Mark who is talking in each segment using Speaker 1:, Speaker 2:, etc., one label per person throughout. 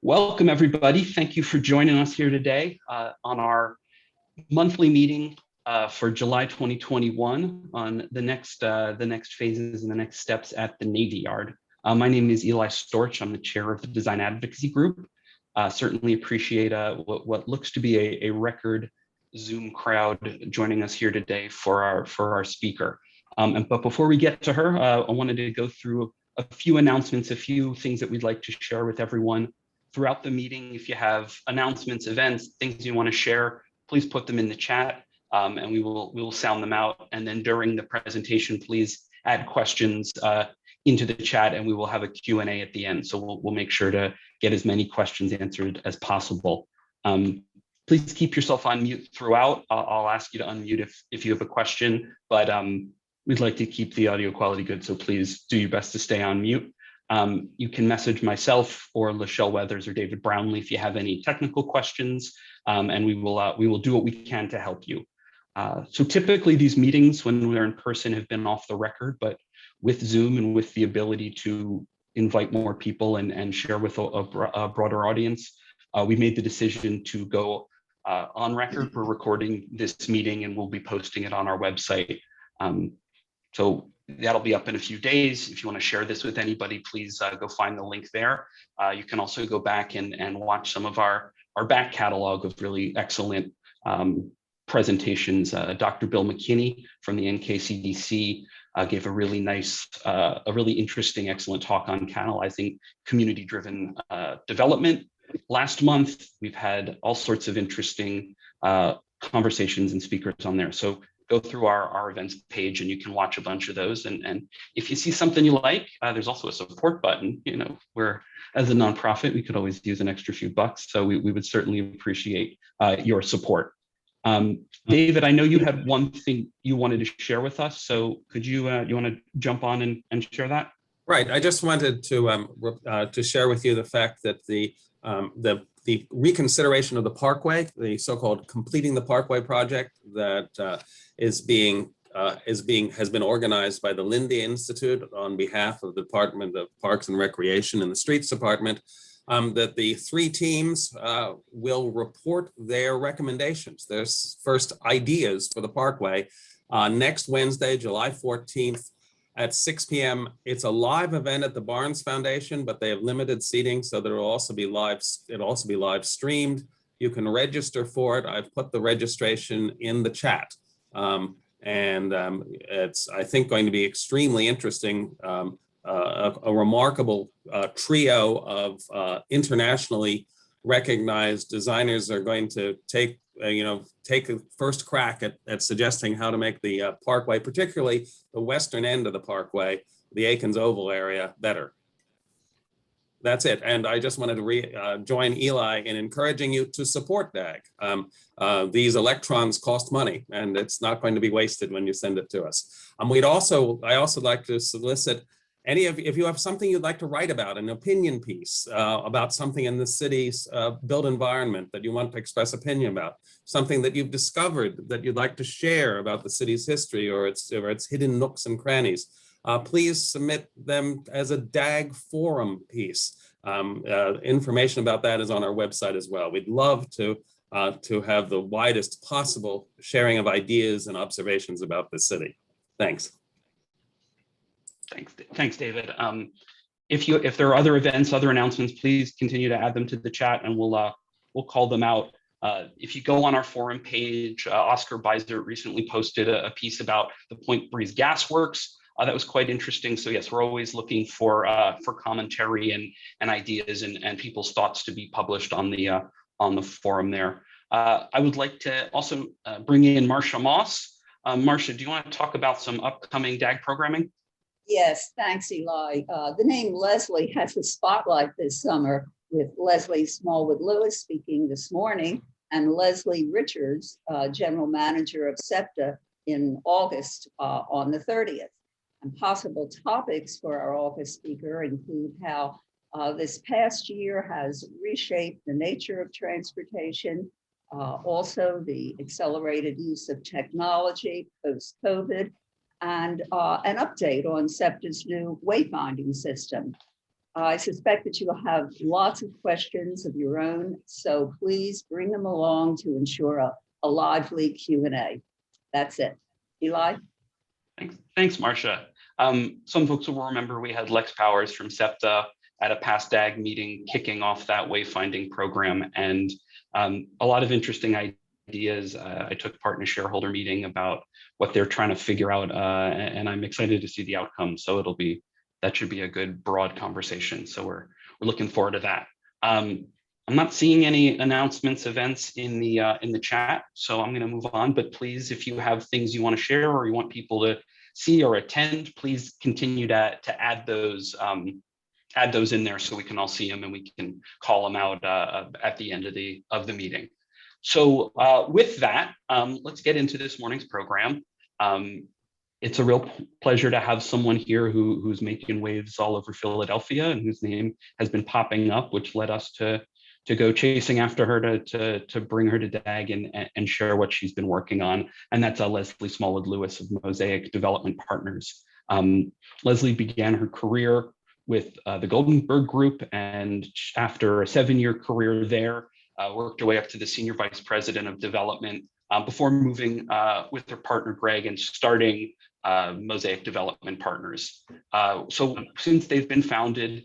Speaker 1: Welcome, everybody. Thank you for joining us here today on our monthly meeting for July 2021 on the next phases and the next steps at the Navy Yard. My name is Eli Storch. I'm the chair of the Design Advocacy Group. Certainly appreciate what looks to be a record Zoom crowd joining us here today for our speaker. But before we get to her, I wanted to go through a few announcements, a few things that we'd like to share with everyone throughout the meeting. If you have announcements, events, things you want to share, please put them in the chat and we will sound them out. And then during the presentation, please add questions into the chat and we will have a Q&A at the end. So we'll make sure to get as many questions answered as possible. Please keep yourself on mute throughout. I'll ask you to unmute if you have a question, but we'd like to keep the audio quality good. So please do your best to stay on mute. You can message myself or Lachelle Weathers or David Brownlee if you have any technical questions, and we will do what we can to help you. So typically these meetings when we're in person have been off the record, but with Zoom and with the ability to invite more people and share with a broader audience, we made the decision to go on record. We're recording this meeting and we'll be posting it on our website. So that'll be up in a few days. If you want to share this with anybody, please go find the link there. You can also go back and watch some of our back catalog of really excellent presentations. Dr. Bill McKinney from the NKCDC gave a really nice, a really interesting, excellent talk on catalyzing community-driven development. Last month, we've had all sorts of interesting conversations and speakers on there. So go through our events page and you can watch a bunch of those. And if you see something you like, there's also a support button. You know, we're, as a nonprofit, we could always use an extra few bucks. So we would certainly appreciate your support. David, I know you had one thing you wanted to share with us. So could you want to jump on and share that?
Speaker 2: Right. I just wanted to share with you the fact that the reconsideration of the Parkway, the so-called Completing the Parkway project that has been organized by the Lindy Institute on behalf of the Department of Parks and Recreation and the Streets Department, that the three teams will report their recommendations, their first ideas for the Parkway next Wednesday, July 14th at 6 p.m. It's a live event at the Barnes Foundation, but they have limited seating, so there will also be it'll also be live streamed. You can register for it. I've put the registration in the chat. It's, I think, going to be extremely interesting. A remarkable trio of internationally recognized designers are going to take a first crack at suggesting how to make the Parkway, particularly the western end of the Parkway, the Aikens Oval area, better. That's it. And I just wanted to join Eli in encouraging you to support DAG. These electrons cost money, and it's not going to be wasted when you send it to us. I also like to solicit if you have something you'd like to write about, an opinion piece about something in the city's built environment that you want to express opinion about, something that you've discovered that you'd like to share about the city's history or its hidden nooks and crannies, please submit them as a DAG forum piece. Information about that is on our website as well. We'd love to have the widest possible sharing of ideas and observations about the city. Thanks.
Speaker 1: Thanks, David. If there are other events, other announcements, please continue to add them to the chat, and we'll call them out. If you go on our forum page, Oscar Beiser recently posted a piece about the Point Breeze Gas Works. That was quite interesting. So yes, we're always looking for commentary and ideas and people's thoughts to be published on the forum there. I would like to also bring in Marcia Moss. Marcia, do you want to talk about some upcoming DAG programming?
Speaker 3: Yes, thanks, Eli. The name Leslie has the spotlight this summer, with Leslie Smallwood-Lewis speaking this morning and Leslie Richards, General Manager of SEPTA, in August on the 30th. And possible topics for our August speaker include how this past year has reshaped the nature of transportation, also the accelerated use of technology post-COVID, and an update on SEPTA's new wayfinding system. I suspect that you will have lots of questions of your own, so please bring them along to ensure a lively Q&A. That's it. Eli?
Speaker 1: Thanks, Marcia. Some folks will remember we had Lex Powers from SEPTA at a past DAG meeting kicking off that wayfinding program, and a lot of interesting ideas. I took part in a shareholder meeting about what they're trying to figure out, and I'm excited to see the outcome. So that should be a good broad conversation. So we're looking forward to that. I'm not seeing any announcements, events in the chat, so I'm going to move on. But please, if you have things you want to share or you want people to see or attend, please continue to add those in there so we can all see them and we can call them out at the end of the meeting. So with that, let's get into this morning's program. It's a real pleasure to have someone here who's making waves all over Philadelphia and whose name has been popping up, which led us to go chasing after her to bring her to DAG and share what she's been working on. And that's Leslie Smallwood Lewis of Mosaic Development Partners. Leslie began her career with the Goldenberg Group, and after a 7-year career there, worked her way up to the Senior Vice President of Development before moving with her partner Greg and starting Mosaic Development Partners. So since they've been founded,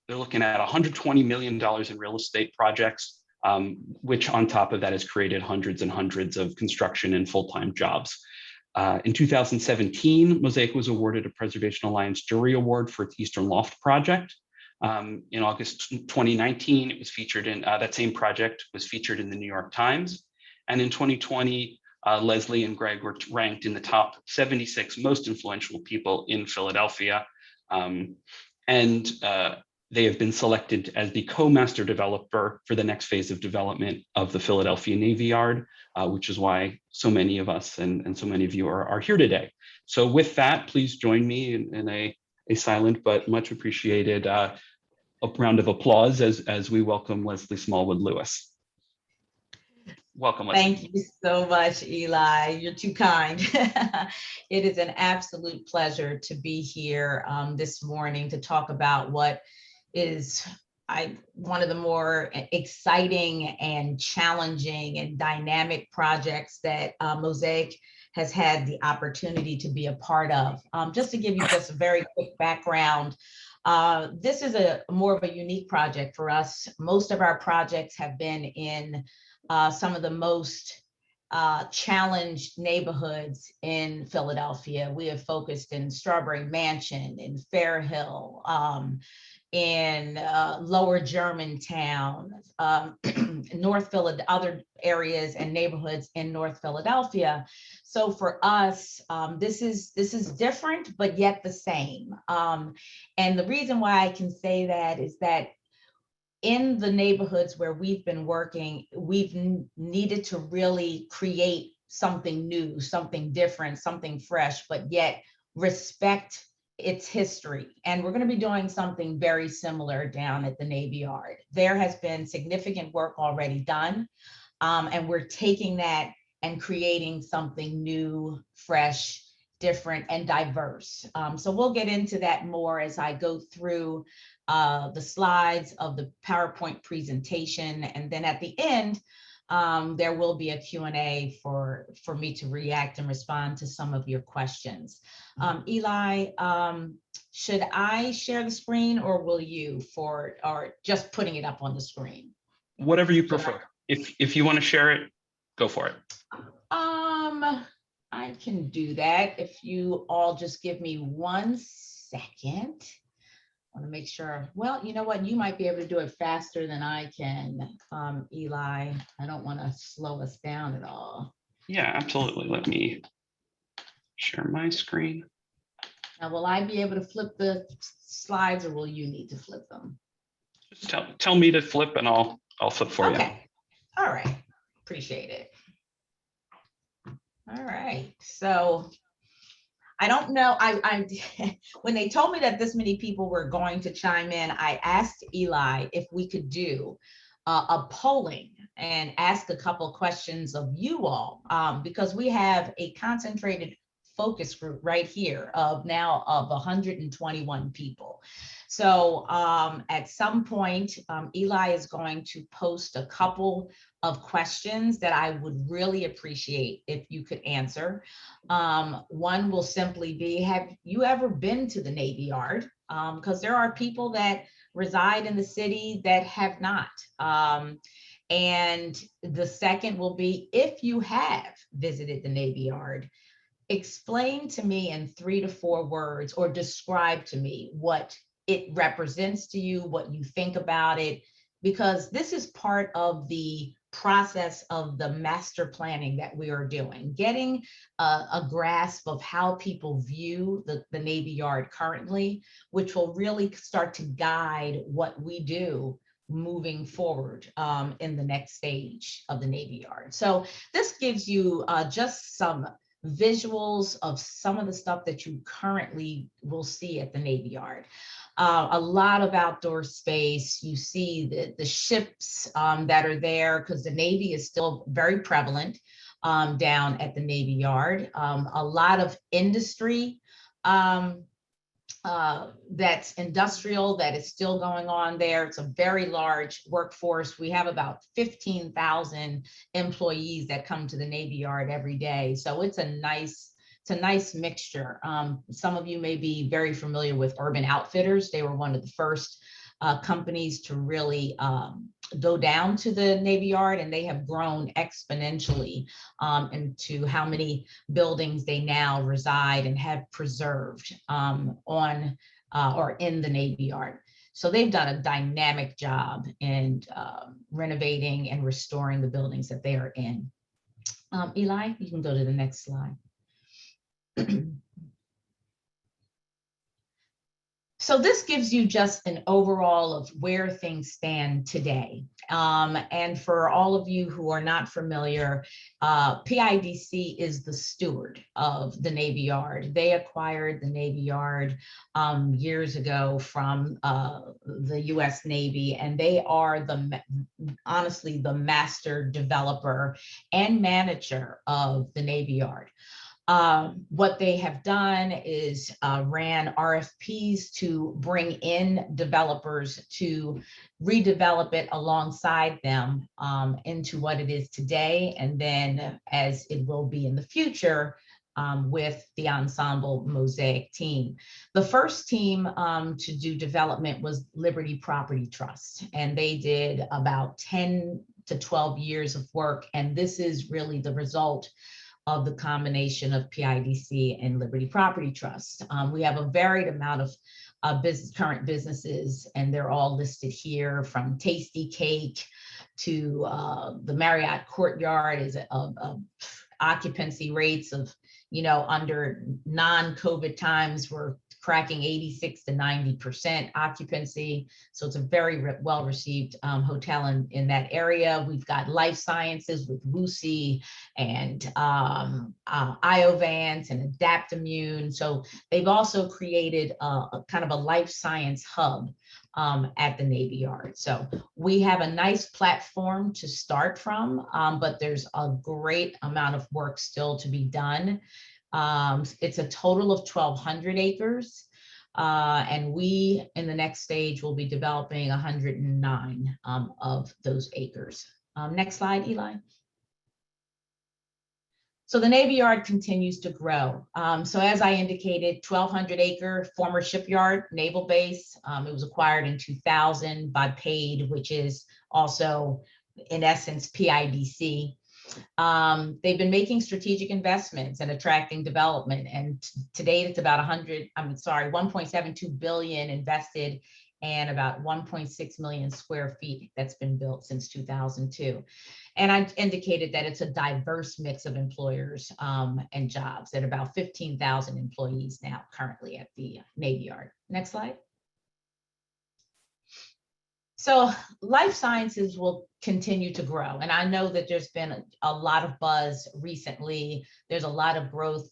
Speaker 1: they're looking at $120 million in real estate projects, which on top of that has created hundreds and hundreds of construction and full-time jobs. In 2017, Mosaic was awarded a Preservation Alliance Jury Award for its Eastern Loft project. In August 2019, it was featured in that same project was featured in the New York Times. And in 2020, Leslie and Greg were ranked in the top 76 most influential people in Philadelphia. They have been selected as the co-master developer for the next phase of development of the Philadelphia Navy Yard, which is why so many of us and so many of you are here today. So with that, please join me in a silent but much appreciated a round of applause as we welcome Leslie Smallwood Lewis. Welcome, Leslie.
Speaker 4: Thank you so much, Eli. You're too kind. It is an absolute pleasure to be here this morning to talk about what is one of the more exciting and challenging and dynamic projects that Mosaic has had the opportunity to be a part of. Just to give you just a very quick background, this is more of a unique project for us. Most of our projects have been in some of the most challenged neighborhoods in Philadelphia. We have focused in Strawberry Mansion, in Fair Hill, in Lower Germantown, North Philadelphia, other areas and neighborhoods in North Philadelphia. So for us, this is different, but yet the same. And the reason why I can say that is that in the neighborhoods where we've been working, we've needed to really create something new, something different, something fresh, but yet respect its history. And we're going to be doing something very similar down at the Navy Yard. There has been significant work already done, and we're taking that and creating something new, fresh, different, and diverse. So we'll get into that more as I go through the slides of the PowerPoint presentation. And then at the end, there will be a Q&A for me to react and respond to some of your questions. Eli, should I share the screen or will you or just putting it up on the screen?
Speaker 1: Whatever you prefer. If you want to share it, go for it.
Speaker 4: I can do that if you all just give me 1 second. I want to make sure. Well, you know what? You might be able to do it faster than I can, Eli. I don't want to slow us down at all.
Speaker 1: Yeah, absolutely. Let me share my screen.
Speaker 4: Now, will I be able to flip the slides or will you need to flip them?
Speaker 1: Just tell me to flip and I'll flip for you.
Speaker 4: Okay. All right. Appreciate it. All right. So I don't know. I when they told me that this many people were going to chime in, I asked Eli if we could do a polling and ask a couple questions of you all, because we have a concentrated focus group right here of 121 people. So at some point, Eli is going to post a couple of questions that I would really appreciate if you could answer. One will simply be, have you ever been to the Navy Yard? Because there are people that reside in the city that have not. And the second will be, if you have visited the Navy Yard, explain to me in 3 to 4 words, or describe to me what it represents to you, what you think about it, because this is part of the process of the master planning that we are doing, getting a grasp of how people view the Navy Yard currently, which will really start to guide what we do moving forward in the next stage of the Navy Yard. So this gives you just some visuals of some of the stuff that you currently will see at the Navy Yard. A lot of outdoor space. You see the ships that are there, because the Navy is still very prevalent down at the Navy Yard. A lot of industry that's industrial, that is still going on there. It's a very large workforce. We have about 15,000 employees that come to the Navy Yard every day. So it's a nice mixture. Some of you may be very familiar with Urban Outfitters. They were one of the first companies to really go down to the Navy Yard, and they have grown exponentially into how many buildings they now reside and have preserved on or in the Navy Yard. So they've done a dynamic job in renovating and restoring the buildings that they are in. Eli, you can go to the next slide. So this gives you just an overall of where things stand today. And for all of you who are not familiar, PIDC is the steward of the Navy Yard. They acquired the Navy Yard years ago from the US Navy, and they are honestly the master developer and manager of the Navy Yard. What they have done is ran RFPs to bring in developers to redevelop it alongside them into what it is today, and then as it will be in the future with the Ensemble Mosaic team. The first team to do development was Liberty Property Trust, and they did about 10 to 12 years of work, and this is really the result of the combination of PIDC and Liberty Property Trust. We have a varied amount of current businesses, and they're all listed here, from Tasty Cake to the Marriott Courtyard is occupancy rates of, under non-COVID times, we're cracking 86 to 90% occupancy. So it's a very well-received hotel in that area. We've got life sciences with WUSI and Iovance and Adaptimmune. So they've also created a kind of a life science hub at the Navy Yard. So we have a nice platform to start from, but there's a great amount of work still to be done. It's a total of 1,200 acres. And we, in the next stage, will be developing 109 of those acres. Next slide, Eli. So the Navy Yard continues to grow. So as I indicated, 1,200 acre former shipyard, naval base. It was acquired in 2000 by PAID, which is also, in essence, PIDC. They've been making strategic investments and attracting development, and to date it's about 1.72 billion invested and about 1.6 million square feet that's been built since 2002. And I indicated that it's a diverse mix of employers and jobs, at about 15,000 employees now currently at the Navy Yard. Next slide. So life sciences will continue to grow. And I know that there's been a lot of buzz recently. There's a lot of growth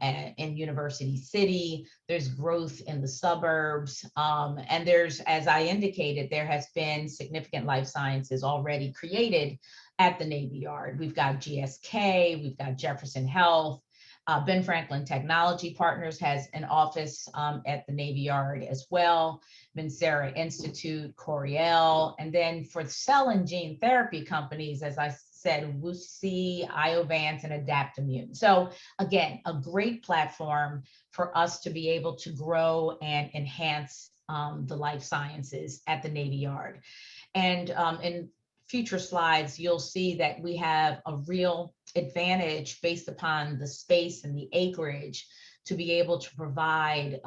Speaker 4: in University City. There's growth in the suburbs. And there's, as I indicated, there has been significant life sciences already created at the Navy Yard. We've got GSK, we've got Jefferson Health, Ben Franklin Technology Partners has an office at the Navy Yard as well. Vincera Institute, Coriel, and then for cell and gene therapy companies, as I said, WuXi, Iovance, and Adaptimmune. So again, a great platform for us to be able to grow and enhance the life sciences at the Navy Yard. And in future slides, you'll see that we have a real advantage based upon the space and the acreage to be able to provide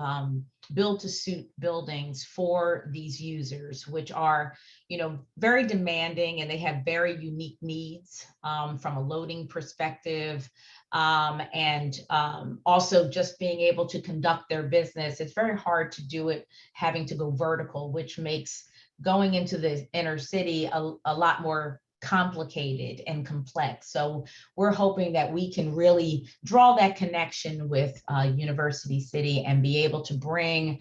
Speaker 4: build to suit buildings for these users, which are, very demanding, and they have very unique needs from a loading perspective. And also just being able to conduct their business. It's very hard to do it having to go vertical, which makes going into the inner city a lot more complicated and complex. So we're hoping that we can really draw that connection with University City and be able to bring,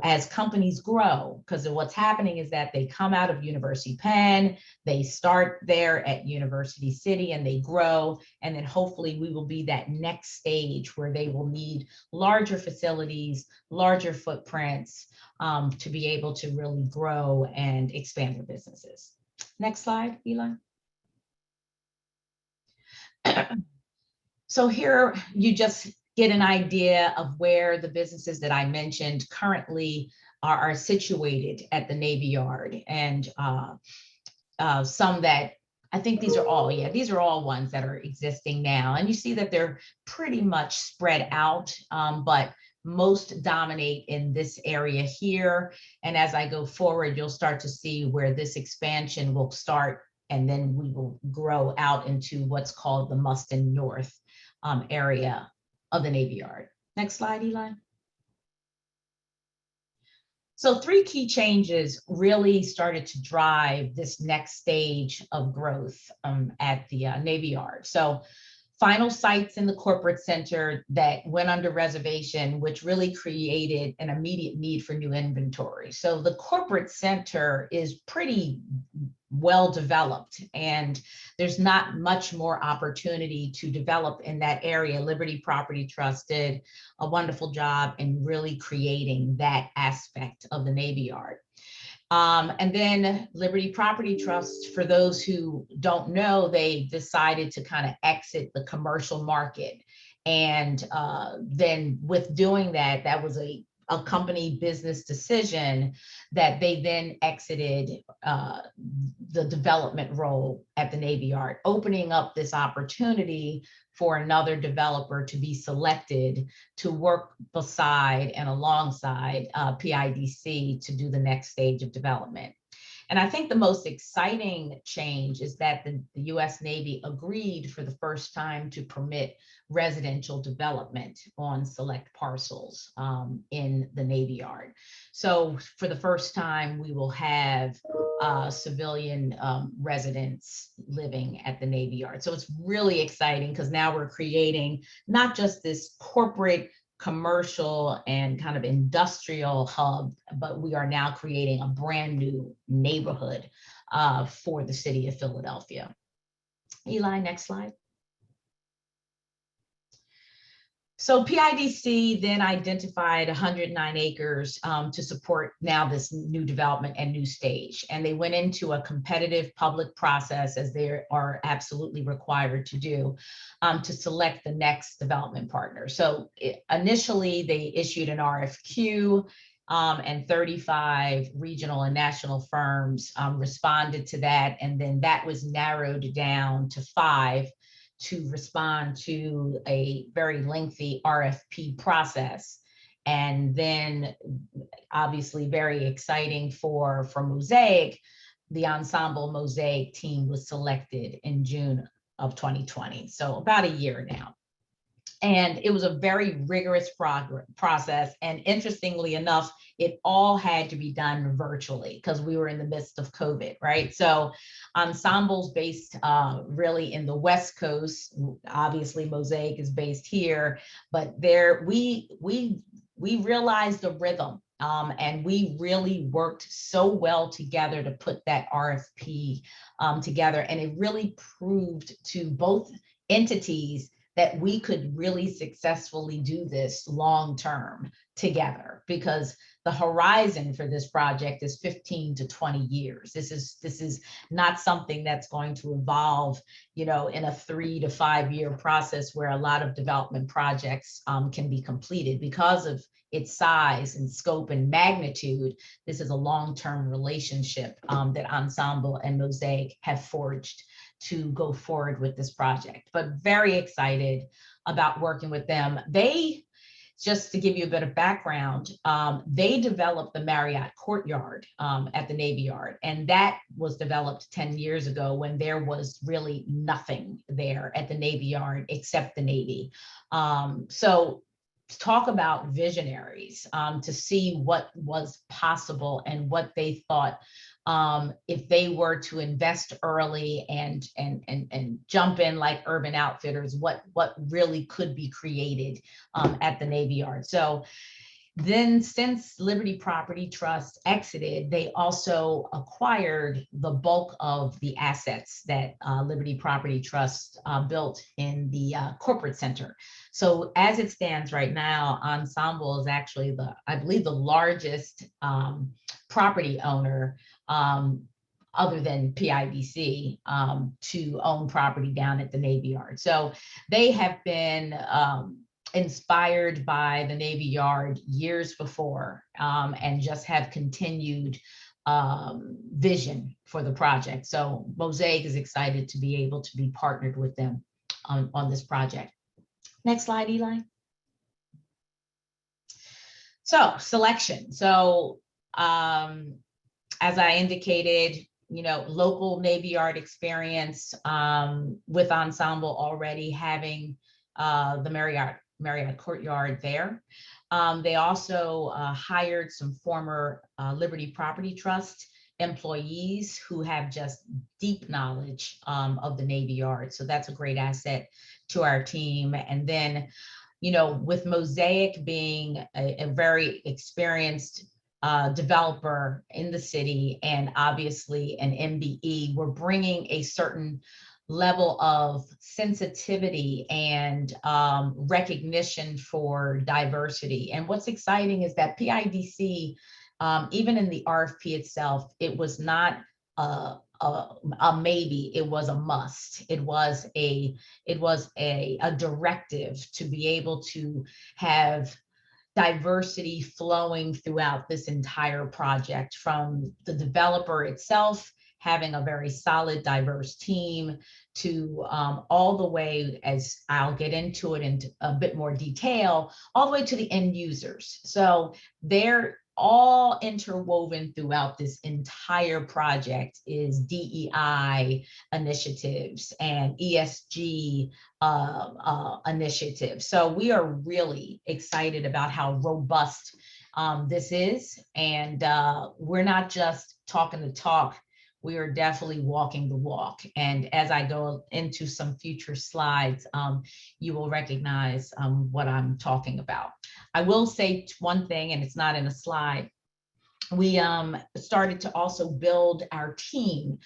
Speaker 4: as companies grow, because what's happening is that they come out of University Penn, they start there at University City and they grow. And then hopefully we will be that next stage where they will need larger facilities, larger footprints to be able to really grow and expand their businesses. Next slide, Eli. So here you just get an idea of where the businesses that I mentioned currently are situated at the Navy Yard, and some that I think these are all ones that are existing now. And you see that they're pretty much spread out, but most dominate in this area here. And as I go forward, you'll start to see where this expansion will start, and then we will grow out into what's called the Mustin North area of the Navy Yard. Next slide, Eli. So 3 key changes really started to drive this next stage of growth at the Navy Yard. So final sites in the corporate center that went under reservation, which really created an immediate need for new inventory. So the corporate center is pretty well developed, and there's not much more opportunity to develop in that area. Liberty Property Trust did a wonderful job in really creating that aspect of the Navy Yard. And then Liberty Property Trust, for those who don't know, they decided to kind of exit the commercial market. And then with doing that, that was a company business decision that they then exited the development role at the Navy Yard, opening up this opportunity for another developer to be selected to work beside and alongside PIDC to do the next stage of development. And I think the most exciting change is that the US Navy agreed for the first time to permit residential development on select parcels in the Navy Yard. So for the first time, we will have civilian residents living at the Navy Yard. So it's really exciting because now we're creating not just this corporate, commercial, and kind of industrial hub, but we are now creating a brand new neighborhood for the city of Philadelphia. Eli, next slide. So PIDC then identified 109 acres to support now this new development and new stage. And they went into a competitive public process, as they are absolutely required to do, to select the next development partner. So initially they issued an RFQ, and 35 regional and national firms responded to that. And then that was narrowed down to 5 to respond to a very lengthy RFP process. And then obviously very exciting for Mosaic, the Ensemble Mosaic team was selected in June of 2020. So about a year now. And it was a very rigorous process. And interestingly enough, it all had to be done virtually because we were in the midst of COVID, right? So Ensemble's based really in the West Coast. Obviously, Mosaic is based here, but there we realized the rhythm. And we really worked so well together to put that RFP together. And it really proved to both entities that we could really successfully do this long-term together, because the horizon for this project is 15 to 20 years. This is not something that's going to evolve, in a 3 to 5 year process where a lot of development projects can be completed. Because of its size and scope and magnitude, this is a long-term relationship that Ensemble and Mosaic have forged to go forward with this project. But very excited about working with them. Just to give you a bit of background, they developed the Marriott Courtyard at the Navy Yard, and that was developed 10 years ago when there was really nothing there at the Navy Yard except the Navy. So talk about visionaries, to see what was possible and what they thought, if they were to invest early and jump in like Urban Outfitters, what really could be created at the Navy Yard. So then, since Liberty Property Trust exited, they also acquired the bulk of the assets that Liberty Property Trust built in the corporate center. So as it stands right now, Ensemble is actually I believe the largest property owner, other than PIBC, to own property down at the Navy Yard. So they have been inspired by the Navy Yard years before, and just have continued vision for the project. So Mosaic is excited to be able to be partnered with them on this project. Next slide, Eli. So selection. So as I indicated, local Navy Yard experience, with Ensemble already having the Marriott Courtyard there. They also hired some former Liberty Property Trust employees who have just deep knowledge of the Navy Yard. So that's a great asset to our team. And then, with Mosaic being a very experienced developer in the city, and obviously an MBE, we're bringing a certain level of sensitivity and recognition for diversity. And what's exciting is that PIDC, even in the RFP itself, it was not a maybe, it was a must. It was a directive to be able to have diversity flowing throughout this entire project, from the developer itself having a very solid, diverse team, to all the way, as I'll get into it in a bit more detail, all the way to the end users. So they're all interwoven throughout this entire project is DEI initiatives and ESG initiatives. So we are really excited about how robust this is. And we're not just talking the talk, we are definitely walking the walk. And as I go into some future slides, you will recognize what I'm talking about. I will say one thing, and it's not in a slide. We started to also build our team,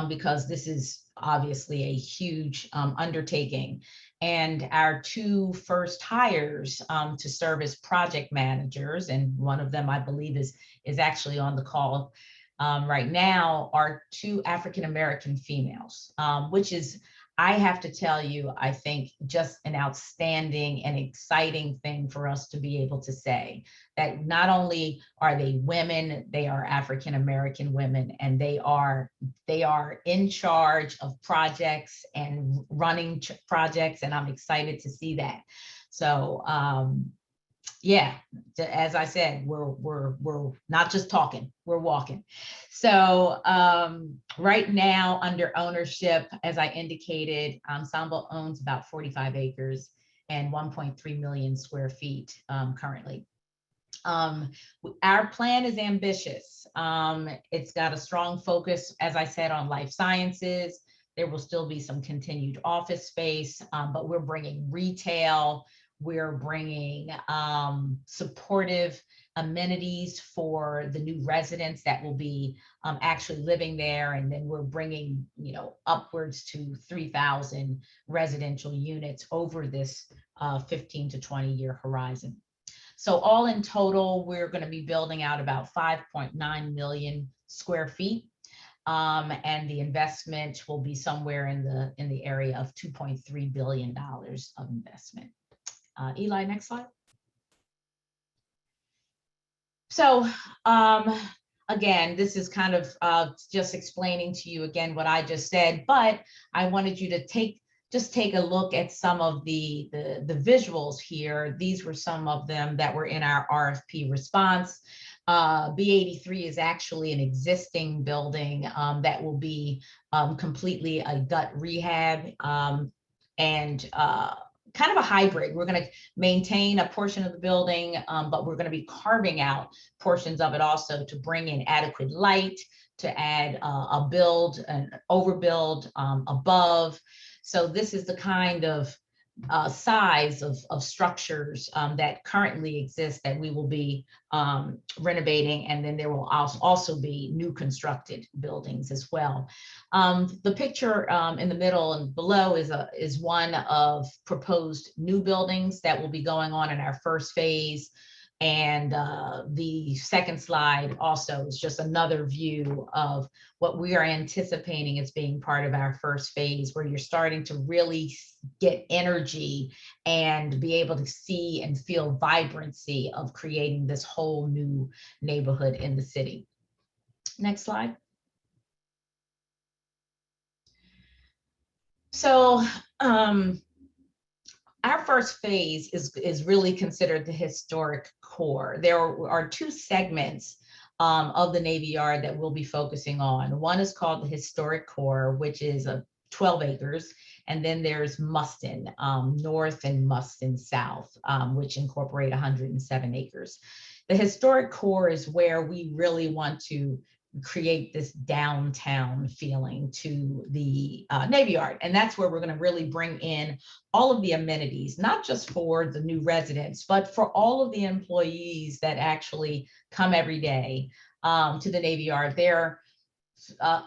Speaker 4: because this is obviously a huge undertaking. And our two first hires to serve as project managers, and one of them I believe is actually on the call right now, are two African-American females, which is, I have to tell you, I think just an outstanding and exciting thing for us to be able to say that not only are they women, they are African-American women, and they are in charge of projects and running projects, and I'm excited to see that. So yeah, as I said, we're not just talking, we're walking. So right now, under ownership, as I indicated, Ensemble owns about 45 acres and 1.3 million square feet currently. Our plan is ambitious. It's got a strong focus, as I said, on life sciences. There will still be some continued office space, but we're bringing retail. We're bringing supportive amenities for the new residents that will be actually living there. And then we're bringing, upwards to 3,000 residential units over this 15 to 20-year horizon. So all in total, we're going to be building out about 5.9 million square feet. And the investment will be somewhere in the area of $2.3 billion of investment. Eli, next slide. So again, this is kind of just explaining to you again what I just said, but I wanted you to take a look at some of the visuals here. These were some of them that were in our RFP response. B83 is actually an existing building that will be completely a gut rehab and kind of a hybrid. We're going to maintain a portion of the building, but we're going to be carving out portions of it also to bring in adequate light, to add an overbuild above. So this is the kind of size of structures that currently exist that we will be renovating, and then there will also be new constructed buildings as well. The picture in the middle and below is one of proposed new buildings that will be going on in our first phase. And the second slide also is just another view of what we are anticipating as being part of our first phase, where you're starting to really get energy and be able to see and feel vibrancy of creating this whole new neighborhood in the city. Next slide. So, our first phase is really considered the historic core. There are two segments of the Navy Yard that we'll be focusing on. One is called the historic core, which is 12 acres. And then there's Mustin North and Mustin South, which incorporate 107 acres. The historic core is where we really want to create this downtown feeling to the Navy Yard. And that's where we're going to really bring in all of the amenities, not just for the new residents, but for all of the employees that actually come every day to the Navy Yard.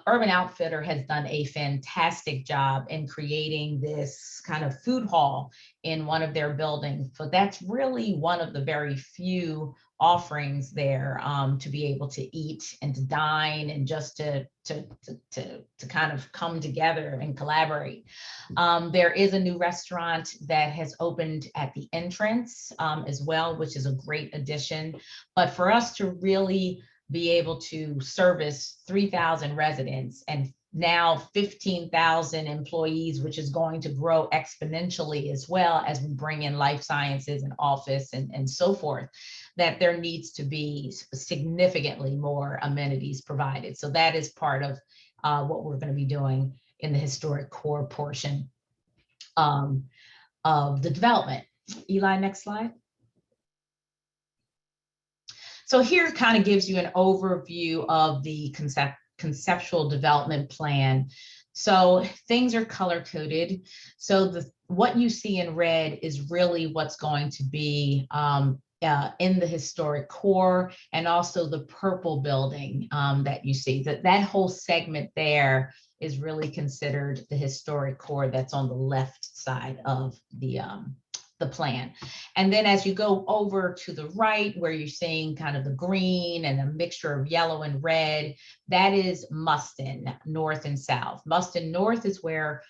Speaker 4: Urban Outfitter has done a fantastic job in creating this kind of food hall in one of their buildings. So that's really one of the very few offerings there to be able to eat and to dine and just to kind of come together and collaborate. There is a new restaurant that has opened at the entrance as well, which is a great addition. But for us to really be able to service 3,000 residents and now 15,000 employees, which is going to grow exponentially as well as we bring in life sciences and office and so forth, that there needs to be significantly more amenities provided. So that is part of what we're going to be doing in the historic core portion of the development. Eli, next slide. So here kind of gives you an overview of the conceptual development plan. So things are color coded. So what you see in red is really what's going to be in the historic core, and also the purple building that you see. That whole segment there is really considered the historic core that's on the left side of the plan. And then as you go over to the right, where you're seeing kind of the green and a mixture of yellow and red, that is Mustin North and South. Mustin North is where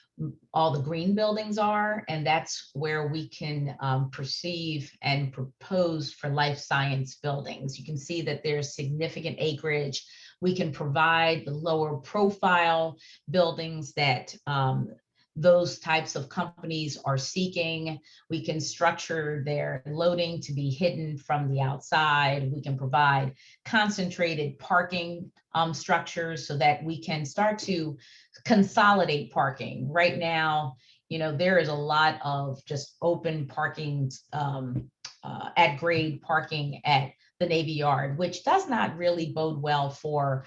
Speaker 4: all the green buildings are, and that's where we can perceive and propose for life science buildings. You can see that there's significant acreage. We can provide the lower profile buildings that those types of companies are seeking. We can structure their loading to be hidden from the outside. We can provide concentrated parking structures so that we can start to consolidate parking. Right now, there is a lot of just open parking, at grade parking at the Navy Yard, which does not really bode well for,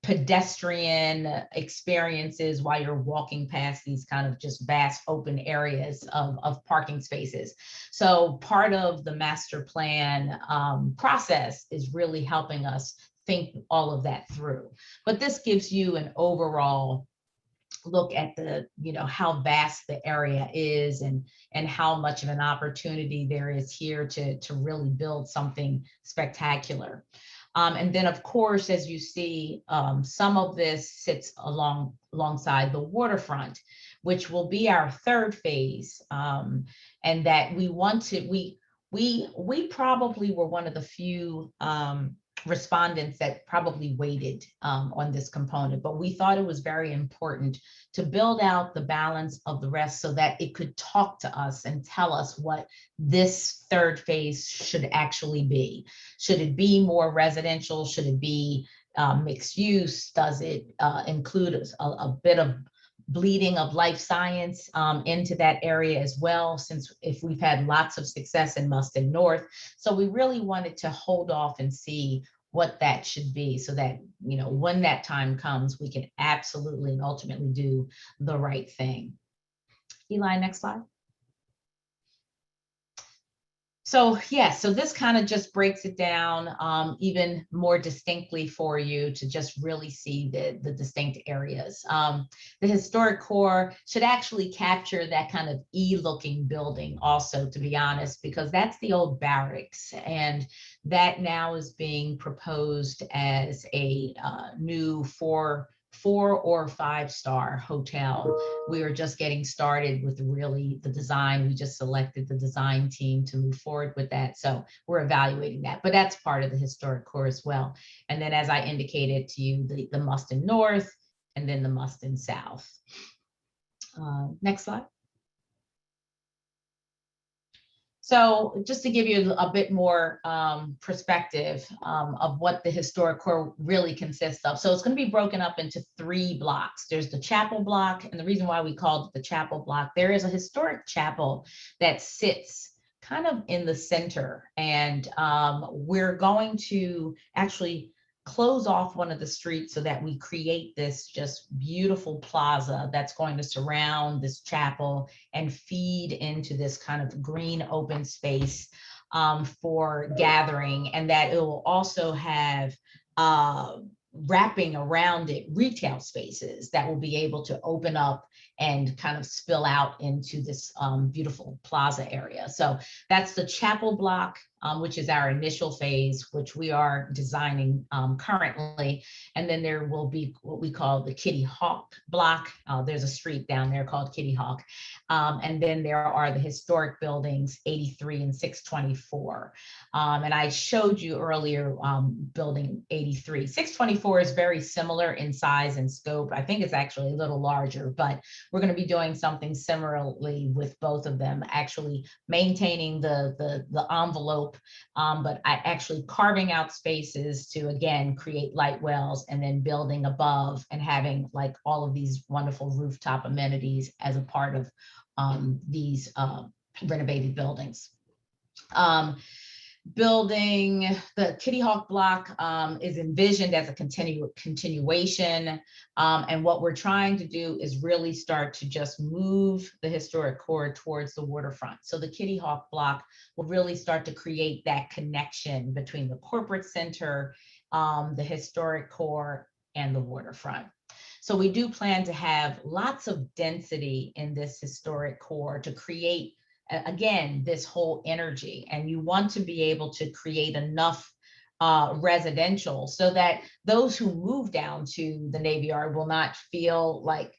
Speaker 4: pedestrian experiences while you're walking past these kind of just vast open areas of parking spaces. So part of the master plan process is really helping us think all of that through. But this gives you an overall look at the, how vast the area is and how much of an opportunity there is here to really build something spectacular. And then, of course, as you see, some of this sits alongside the waterfront, which will be our third phase. And that we want to, we probably were one of the few respondents that probably waited on this component, but we thought it was very important to build out the balance of the rest so that it could talk to us and tell us what this third phase should actually be. Should it be more residential? Should it be mixed use? Does it include a bit of bleeding of life science into that area as well, since if we've had lots of success in Mustin North. So we really wanted to hold off and see what that should be so that, when that time comes, we can absolutely and ultimately do the right thing. Eli, next slide. So yes, so this kind of just breaks it down even more distinctly for you to just really see the distinct areas. The historic core should actually capture that kind of E-looking building also, to be honest, because that's the old barracks, and that now is being proposed as a new four or 5-star hotel. We are just getting started with really the design. We just selected the design team to move forward with that. So we're evaluating that, but that's part of the historic core as well. And then, as I indicated to you, the Mustin North and then the Mustin South. Next slide. So just to give you a bit more perspective of what the historic core really consists of. So it's going to be broken up into 3 blocks. There's the chapel block, and the reason why we called it the chapel block, there is a historic chapel that sits kind of in the center, and we're going to actually close off one of the streets so that we create this just beautiful plaza that's going to surround this chapel and feed into this kind of green open space for gathering, and that it will also have wrapping around it retail spaces that will be able to open up and kind of spill out into this beautiful plaza area. So that's the chapel block, which is our initial phase, which we are designing currently. And then there will be what we call the Kitty Hawk block. There's a street down there called Kitty Hawk. And then there are the historic buildings 83 and 624. And I showed you earlier building 83. 624 is very similar in size and scope. I think it's actually a little larger, but we're going to be doing something similarly with both of them, actually maintaining the envelope, but actually carving out spaces to, again, create light wells, and then building above and having like all of these wonderful rooftop amenities as a part of these renovated buildings. Building the Kitty Hawk block is envisioned as a continuation. And what we're trying to do is really start to just move the historic core towards the waterfront. So the Kitty Hawk block will really start to create that connection between the corporate center, the historic core, and the waterfront. So we do plan to have lots of density in this historic core to create, again, this whole energy. And you want to be able to create enough residential so that those who move down to the Navy Yard will not feel like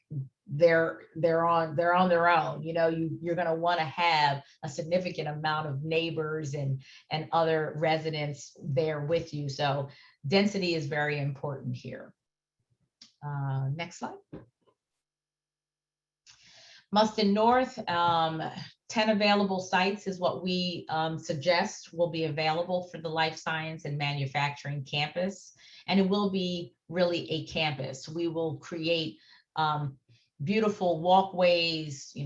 Speaker 4: they're on their own. You're going to want to have a significant amount of neighbors and other residents there with you. So density is very important here. Next slide. Mustin North, 10 available sites is what we suggest will be available for the life science and manufacturing campus. And it will be really a campus. We will create beautiful walkways,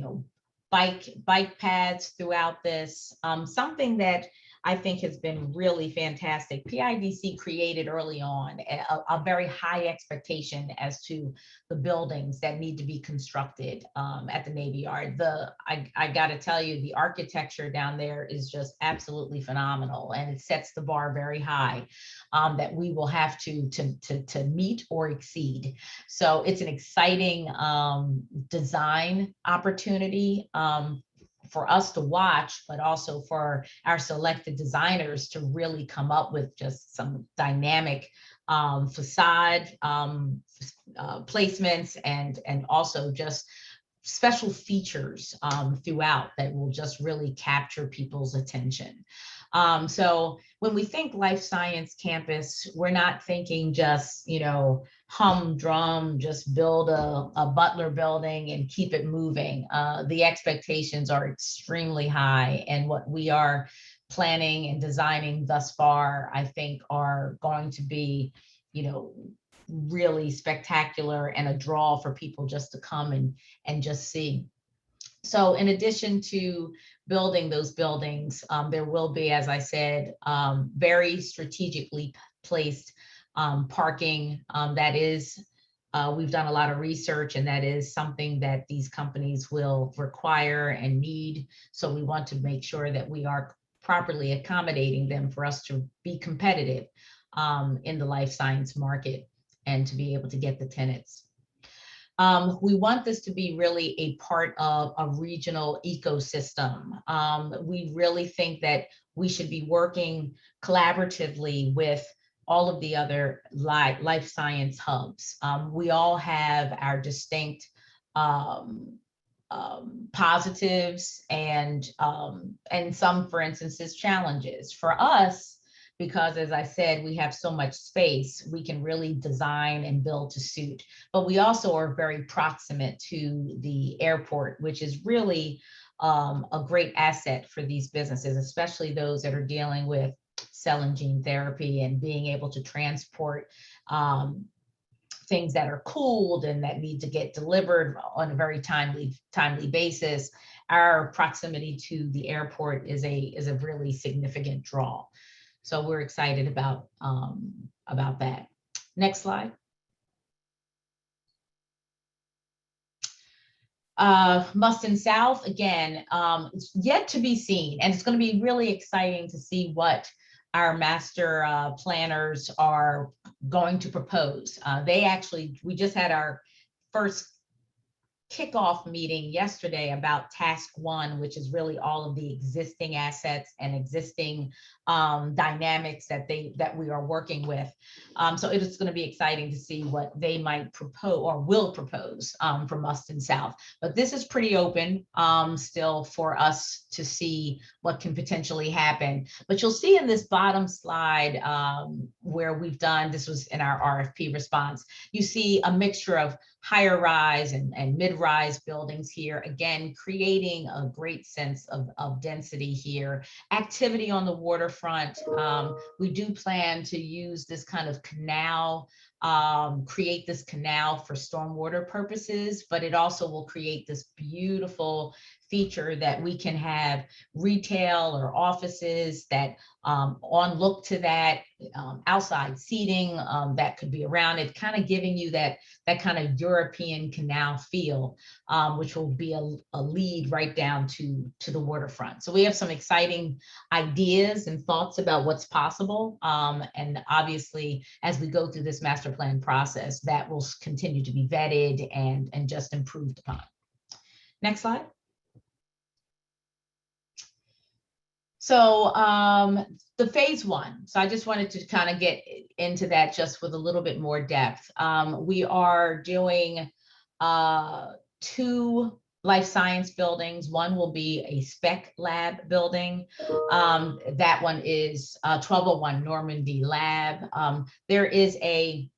Speaker 4: bike paths throughout this. Something that I think has been really fantastic. PIDC created early on a very high expectation as to the buildings that need to be constructed at the Navy Yard. I got to tell you, the architecture down there is just absolutely phenomenal, and it sets the bar very high that we will have to meet or exceed. So it's an exciting design opportunity for us to watch, but also for our selected designers to really come up with just some dynamic facade placements and also just special features throughout that will just really capture people's attention. So when we think life science campus, we're not thinking just, humdrum, just build a Butler building and keep it moving. The expectations are extremely high, and what we are planning and designing thus far, I think, are going to be, really spectacular and a draw for people just to come and just see. So in addition to building those buildings, there will be, as I said, very strategically placed parking. That is, we've done a lot of research, and that is something that these companies will require and need. So we want to make sure that we are properly accommodating them for us to be competitive in the life science market and to be able to get the tenants. We want this to be really a part of a regional ecosystem. We really think that we should be working collaboratively with all of the other life science hubs. We all have our distinct positives and some, for instance, challenges. For us, because as I said, we have so much space, we can really design and build to suit. But we also are very proximate to the airport, which is really a great asset for these businesses, especially those that are dealing with cell and gene therapy and being able to transport things that are cooled and that need to get delivered on a very timely basis. Our proximity to the airport is a really significant draw. So we're excited about that. Next slide. Mustin South, again, it's yet to be seen, and it's going to be really exciting to see what our master planners are going to propose. We just had our first kickoff meeting yesterday about task one, which is really all of the existing assets and existing dynamics that we are working with. So it is going to be exciting to see what they might propose or will propose for Mustin South. But this is pretty open still for us to see what can potentially happen. But you'll see in this bottom slide where we've done, this was in our RFP response, you see a mixture of higher rise and mid-rise buildings here, again, creating a great sense of density here. Activity on the waterfront. We do plan to use this kind of canal, create this canal for stormwater purposes, but it also will create this beautiful feature that we can have retail or offices that on look to that, outside seating that could be around it, kind of giving you that kind of European canal feel, which will be a lead right down to the waterfront. So we have some exciting ideas and thoughts about what's possible. And obviously, as we go through this master plan process, that will continue to be vetted and just improved upon. Next slide. So the phase one, so I just wanted to kind of get into that just with a little bit more depth. We are doing 2 life science buildings. One will be a spec lab building. That one is 1201 Normandy Lab. There is a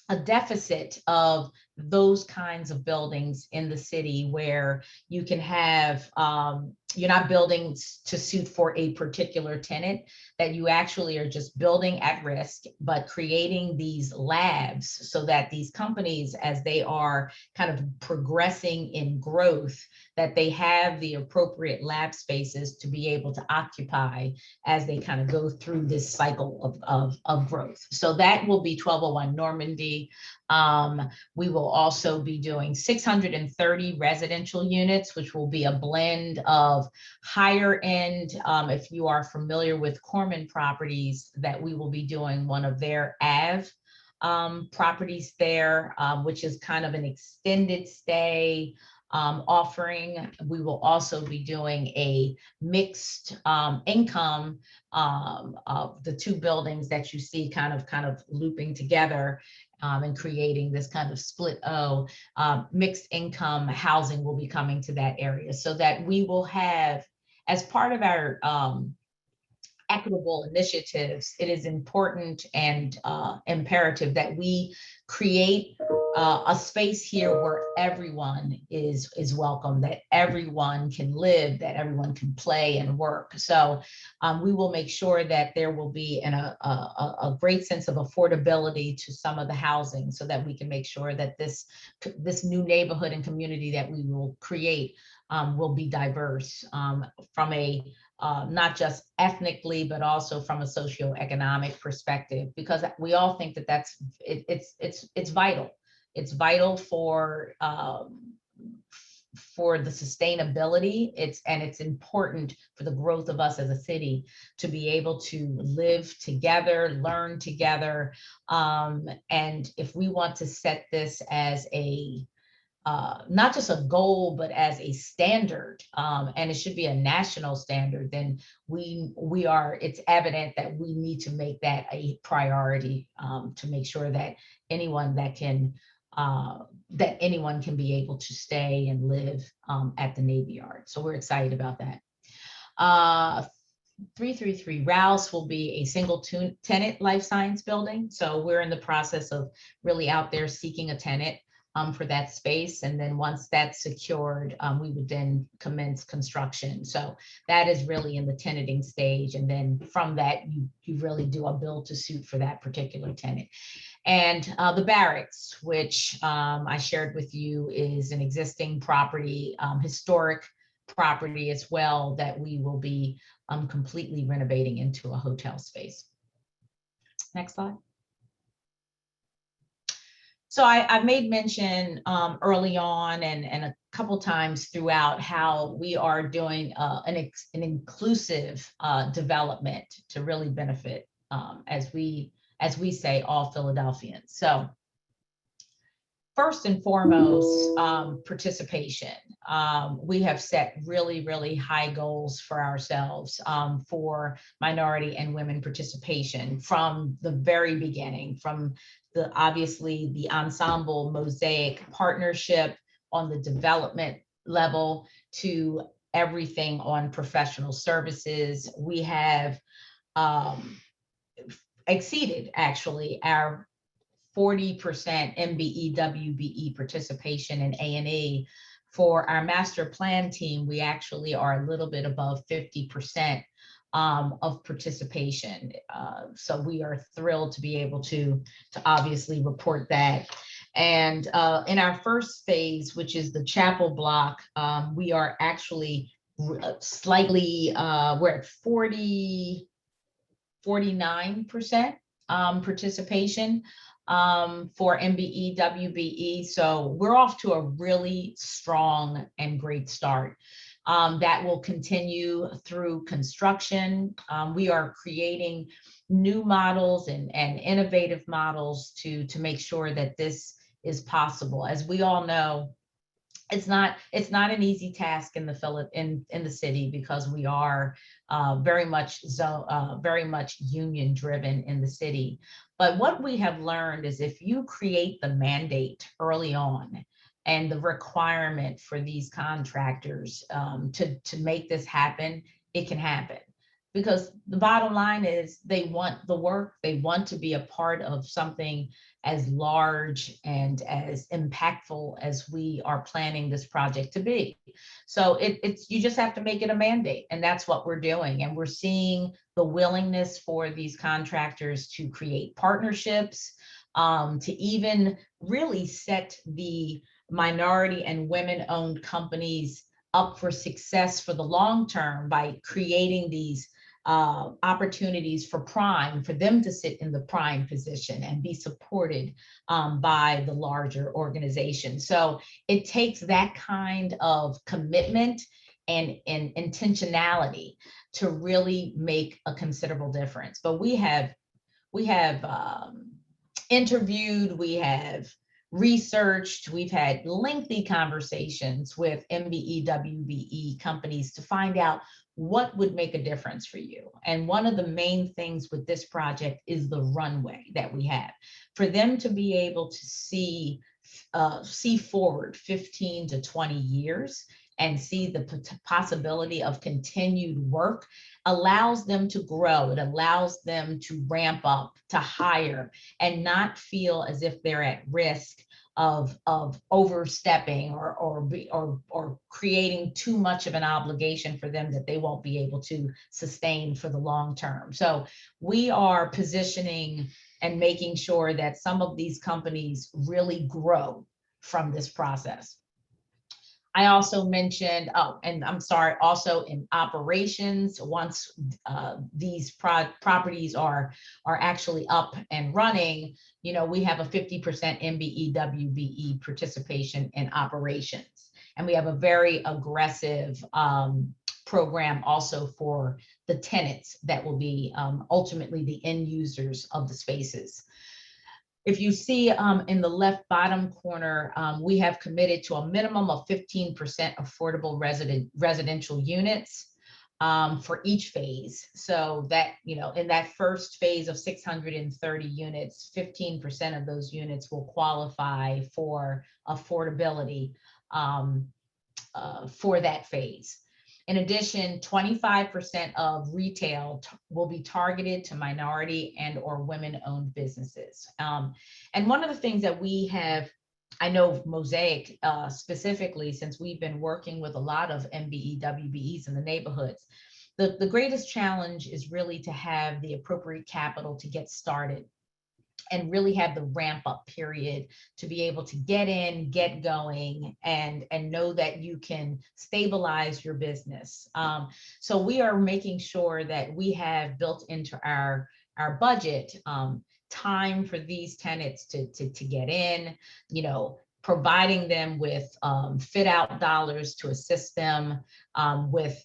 Speaker 4: a deficit of those kinds of buildings in the city where you can have, you're not building to suit for a particular tenant, that you actually are just building at risk, but creating these labs so that these companies, as they are kind of progressing in growth, that they have the appropriate lab spaces to be able to occupy as they kind of go through this cycle of growth. So that will be 1201 Normandy. We will also be doing 630 residential units, which will be a blend of higher end. If you are familiar with Corman Properties, that we will be doing one of their AV properties there, which is kind of an extended stay offering. We will also be doing a mixed income of the two buildings that you see kind of looping together and creating this kind of split O. Mixed income housing will be coming to that area, so that we will have, as part of our equitable initiatives, it is important and imperative that we create a space here where everyone is welcome, that everyone can live, that everyone can play and work. So we will make sure that there will be a great sense of affordability to some of the housing, so that we can make sure that this new neighborhood and community that we will create will be diverse from a not just ethnically, but also from a socioeconomic perspective, because we all think that it's vital. It's vital for the sustainability. It's important for the growth of us as a city to be able to live together, learn together. And if we want to set this as a not just a goal, but as a standard, and it should be a national standard, then it's evident that we need to make that a priority, to make sure that anyone can be able to stay and live at the Navy Yard. So we're excited about that. 333 Rouse will be a single tenant life science building. So we're in the process of really out there seeking a tenant for that space. And then once that's secured, we would then commence construction. So that is really in the tenanting stage. And then from that, you really do a build to suit for that particular tenant. And the barracks, which I shared with you, is an existing property, historic property as well, that we will be completely renovating into a hotel space. Next slide. So I've made mention early on and a couple times throughout how we are doing an inclusive development to really benefit, as we say, all Philadelphians. So first and foremost, participation. We have set really, really high goals for ourselves for minority and women participation from the very beginning, from obviously the Ensemble Mosaic partnership on the development level to everything on professional services. We have exceeded actually our 40% MBE WBE participation in A&E. For our master plan team, we actually are a little bit above 50% of participation. So we are thrilled to be able to obviously report that. And in our first phase, which is the chapel block, we are actually slightly, we're at 49% participation for MBE WBE. So we're off to a really strong and great start. That will continue through construction. We are creating new models and innovative models to make sure that this is possible. As we all know, it's not an easy task in the city, because we are very much union driven in the city. But what we have learned is, if you create the mandate early on and the requirement for these contractors to make this happen, it can happen. because the bottom line is they want the work, they want to be a part of something as large and as impactful as we are planning this project to be. So it's, you just have to make it a mandate, and that's what we're doing. And we're seeing the willingness for these contractors to create partnerships, to even really set the minority and women-owned companies up for success for the long term by creating these opportunities for prime, for them to sit in the prime position and be supported by the larger organization. So it takes that kind of commitment and intentionality to really make a considerable difference. But we have interviewed, we have researched, we've had lengthy conversations with MBE, WBE companies to find out what would make a difference for you. And one of the main things with this project is the runway that we have. For them to be able to see forward 15 to 20 years and see the possibility of continued work allows them to grow. It allows them to ramp up, to hire, and not feel as if they're at risk of overstepping or creating too much of an obligation for them that they won't be able to sustain for the long term. So we are positioning and making sure that some of these companies really grow from this process. I also mentioned, also in operations, once these properties are actually up and running, you know, we have a 50% MBE, WBE participation in operations. And we have a very aggressive program also for the tenants that will be ultimately the end users of the spaces. If you see in the left bottom corner, we have committed to a minimum of 15% affordable residential units for each phase. So that, you know, in that first phase of 630 units, 15% of those units will qualify for affordability for that phase. In addition, 25% of retail will be targeted to minority and or women-owned businesses. And one of the things that we have, I know Mosaic specifically, since we've been working with a lot of MBE, WBEs in the neighborhoods, the greatest challenge is really to have the appropriate capital to get started and really have the ramp up period to be able to get in, get going, and know that you can stabilize your business. So we are making sure that we have built into our budget time for these tenants to get in, you know, providing them with fit out dollars to assist them with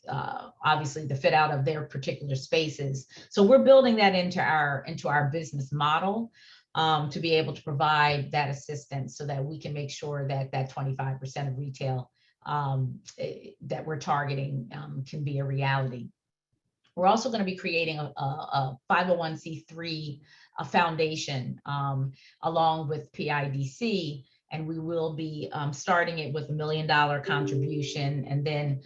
Speaker 4: obviously the fit out of their particular spaces. So we're building that into our business model to be able to provide that assistance so that we can make sure that that 25% of retail that we're targeting can be a reality. We're also going to be creating a 501c3 foundation along with PIDC. And we will be starting it with $1 million contribution and then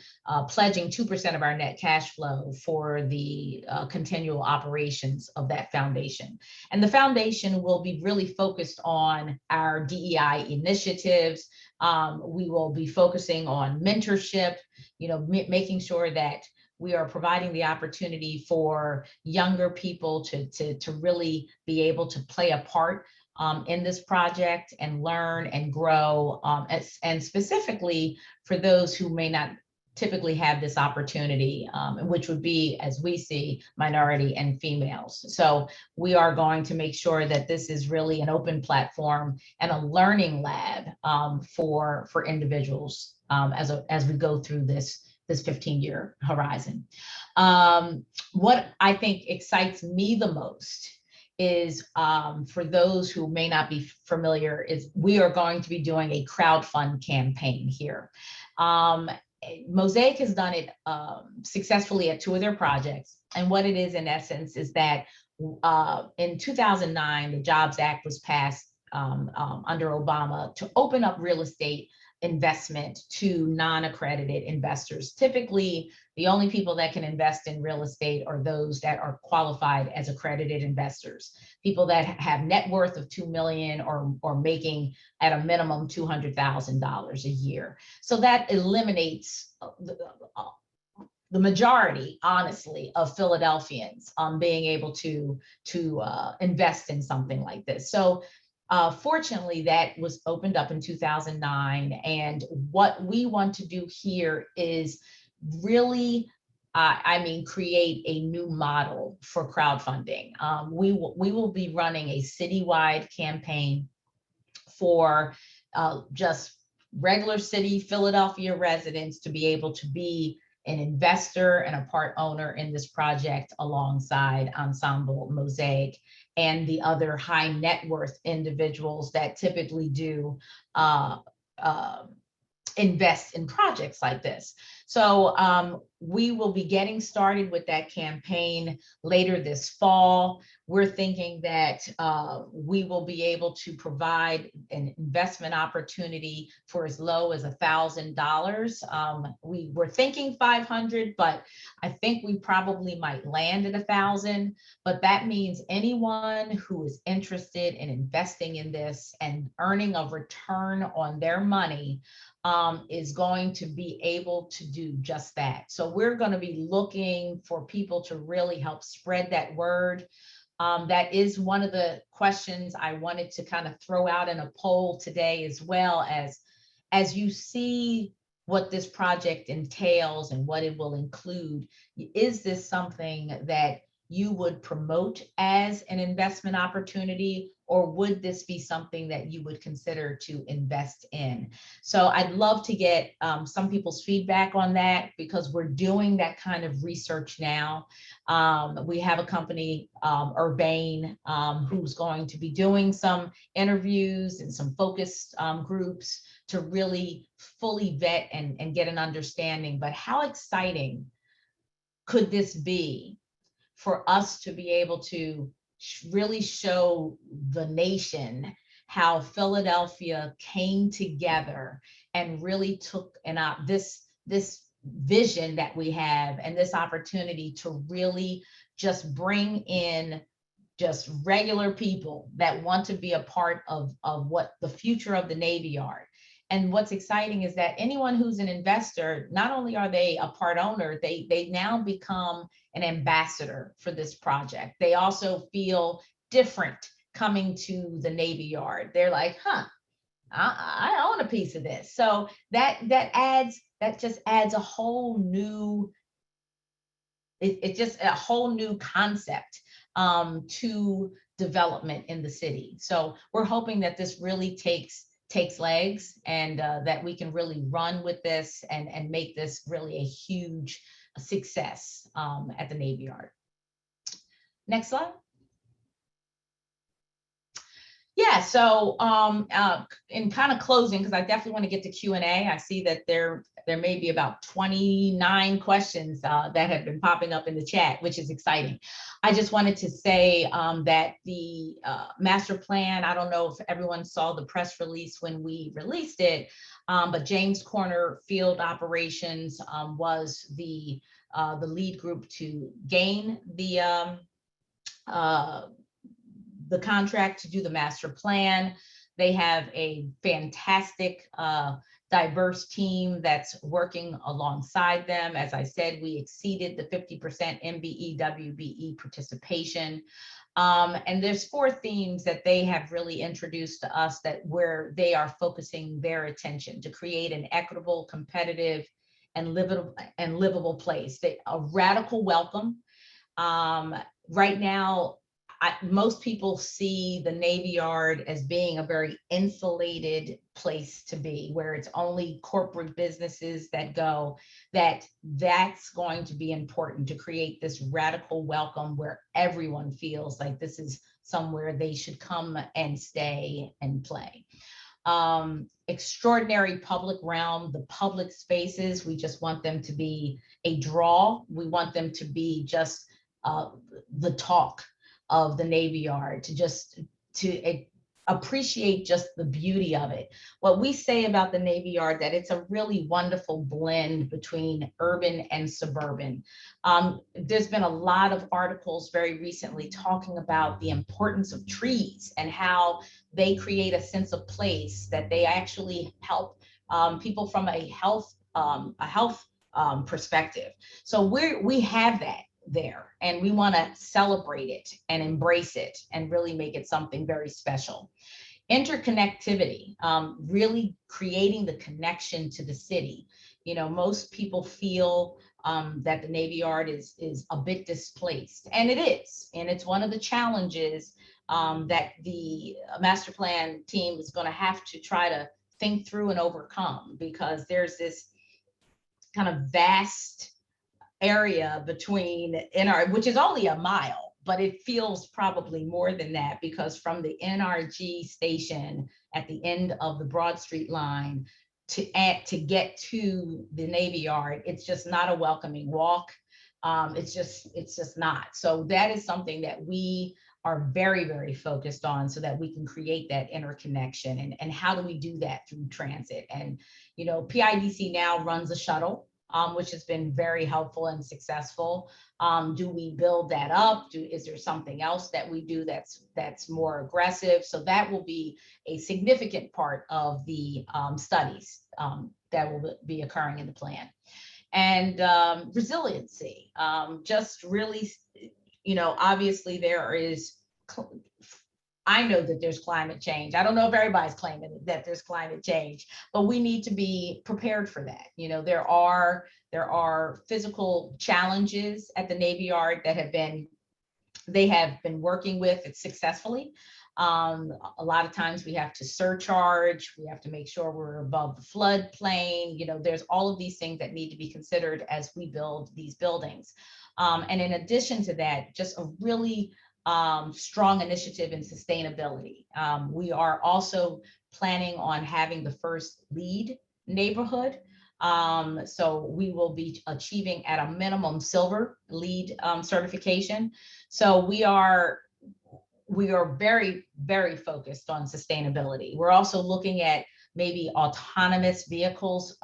Speaker 4: pledging 2% of our net cash flow for the continual operations of that foundation. And the foundation will be really focused on our DEI initiatives. We will be focusing on mentorship, you know, making sure that we are providing the opportunity for younger people to really be able to play a part in this project and learn and grow, and specifically for those who may not typically have this opportunity, which would be, as we see, minority and females. So we are going to make sure that this is really an open platform and a learning lab for individuals as we go through this 15-year horizon. What I think excites me the most is for those who may not be familiar, is we are going to be doing a crowdfund campaign here. Mosaic has done it successfully at 2 of their projects. And what it is in essence is that in 2009, the Jobs Act was passed under Obama to open up real estate investment to non-accredited investors. Typically, the only people that can invest in real estate are those that are qualified as accredited investors, people that have net worth of 2 million or making at a minimum $200,000 a year. So that eliminates the majority, honestly, of Philadelphians being able to invest in something like this. So fortunately, that was opened up in 2009. And what we want to do here is really, create a new model for crowdfunding. We will be running a citywide campaign for just regular city Philadelphia residents to be able to be an investor and a part owner in this project alongside Ensemble Mosaic and the other high net worth individuals that typically do invest in projects like this. So we will be getting started with that campaign later this fall. We're thinking that we will be able to provide an investment opportunity for as low as $1,000. We were thinking 500, but I think we probably might land at 1,000. But that means anyone who is interested in investing in this and earning a return on their money is going to be able to do just that. So we're going to be looking for people to really help spread that word. That is one of the questions I wanted to kind of throw out in a poll today, as well as you see what this project entails and what it will include. Is this something that you would promote as an investment opportunity, or would this be something that you would consider to invest in? So I'd love to get some people's feedback on that, because we're doing that kind of research now. We have a company, Urbane, who's going to be doing some interviews and some focus groups to really fully vet and get an understanding. But how exciting could this be for us to be able to really show the nation how Philadelphia came together and really took this vision that we have and this opportunity to really just bring in just regular people that want to be a part of what the future of the Navy Yard. And what's exciting is that anyone who's an investor, not only are they a part owner, they now become an ambassador for this project. They also feel different coming to the Navy Yard. They're like, I own a piece of this. So that just adds a whole new, it's just a whole new concept to development in the city. So we're hoping that this really takes legs, and that we can really run with this and make this really a huge success at the Navy Yard. Next slide. Yeah, so in kind of closing, because I definitely want to get to Q&A. I see that there may be about 29 questions that have been popping up in the chat, which is exciting. I just wanted to say that the master plan, I don't know if everyone saw the press release when we released it, but James Corner Field Operations was the lead group to gain the contract to do the master plan. They have a fantastic, diverse team that's working alongside them. As I said, we exceeded the 50% MBE WBE participation. And there's 4 themes that they have really introduced to us that where they are focusing their attention to create an equitable, competitive, and livable place. A radical welcome. Right now, most people see the Navy Yard as being a very insulated place to be, where it's only corporate businesses that go. That's going to be important to create this radical welcome where everyone feels like this is somewhere they should come and stay and play. Extraordinary public realm, the public spaces, we just want them to be a draw. We want them to be just the talk of the Navy Yard, to appreciate just the beauty of it. What we say about the Navy Yard, that it's a really wonderful blend between urban and suburban. There's been a lot of articles very recently talking about the importance of trees and how they create a sense of place, that they actually help people from a health perspective. So we have that there, and we want to celebrate it and embrace it and really make it something very special. Interconnectivity, really creating the connection to the city. You know, most people feel that the Navy Yard is a bit displaced, and it is, and it's one of the challenges that the master plan team is going to have to try to think through and overcome, because there's this kind of vast area between which is only a mile, but it feels probably more than that, because from the NRG station at the end of the Broad Street line to get to the Navy Yard, it's just not a welcoming walk. It's just not. So that is something that we are very, very focused on, so that we can create that interconnection. And how do we do that? Through transit. And, you know, PIDC now runs a shuttle, which has been very helpful and successful. Do we build that up? Is there something else that we do that's more aggressive? So that will be a significant part of the studies that will be occurring in the plan. And resiliency, just really, you know, obviously there is, I know that there's climate change. I don't know if everybody's claiming that there's climate change, but we need to be prepared for that. You know, there are physical challenges at the Navy Yard that they have been working with it successfully. A lot of times we have to surcharge, we have to make sure we're above the floodplain. You know, there's all of these things that need to be considered as we build these buildings. And in addition to that, just a really strong initiative in sustainability. We are also planning on having the first LEED neighborhood. So we will be achieving at a minimum silver LEED certification. So we are very, very focused on sustainability. We're also looking at maybe autonomous vehicles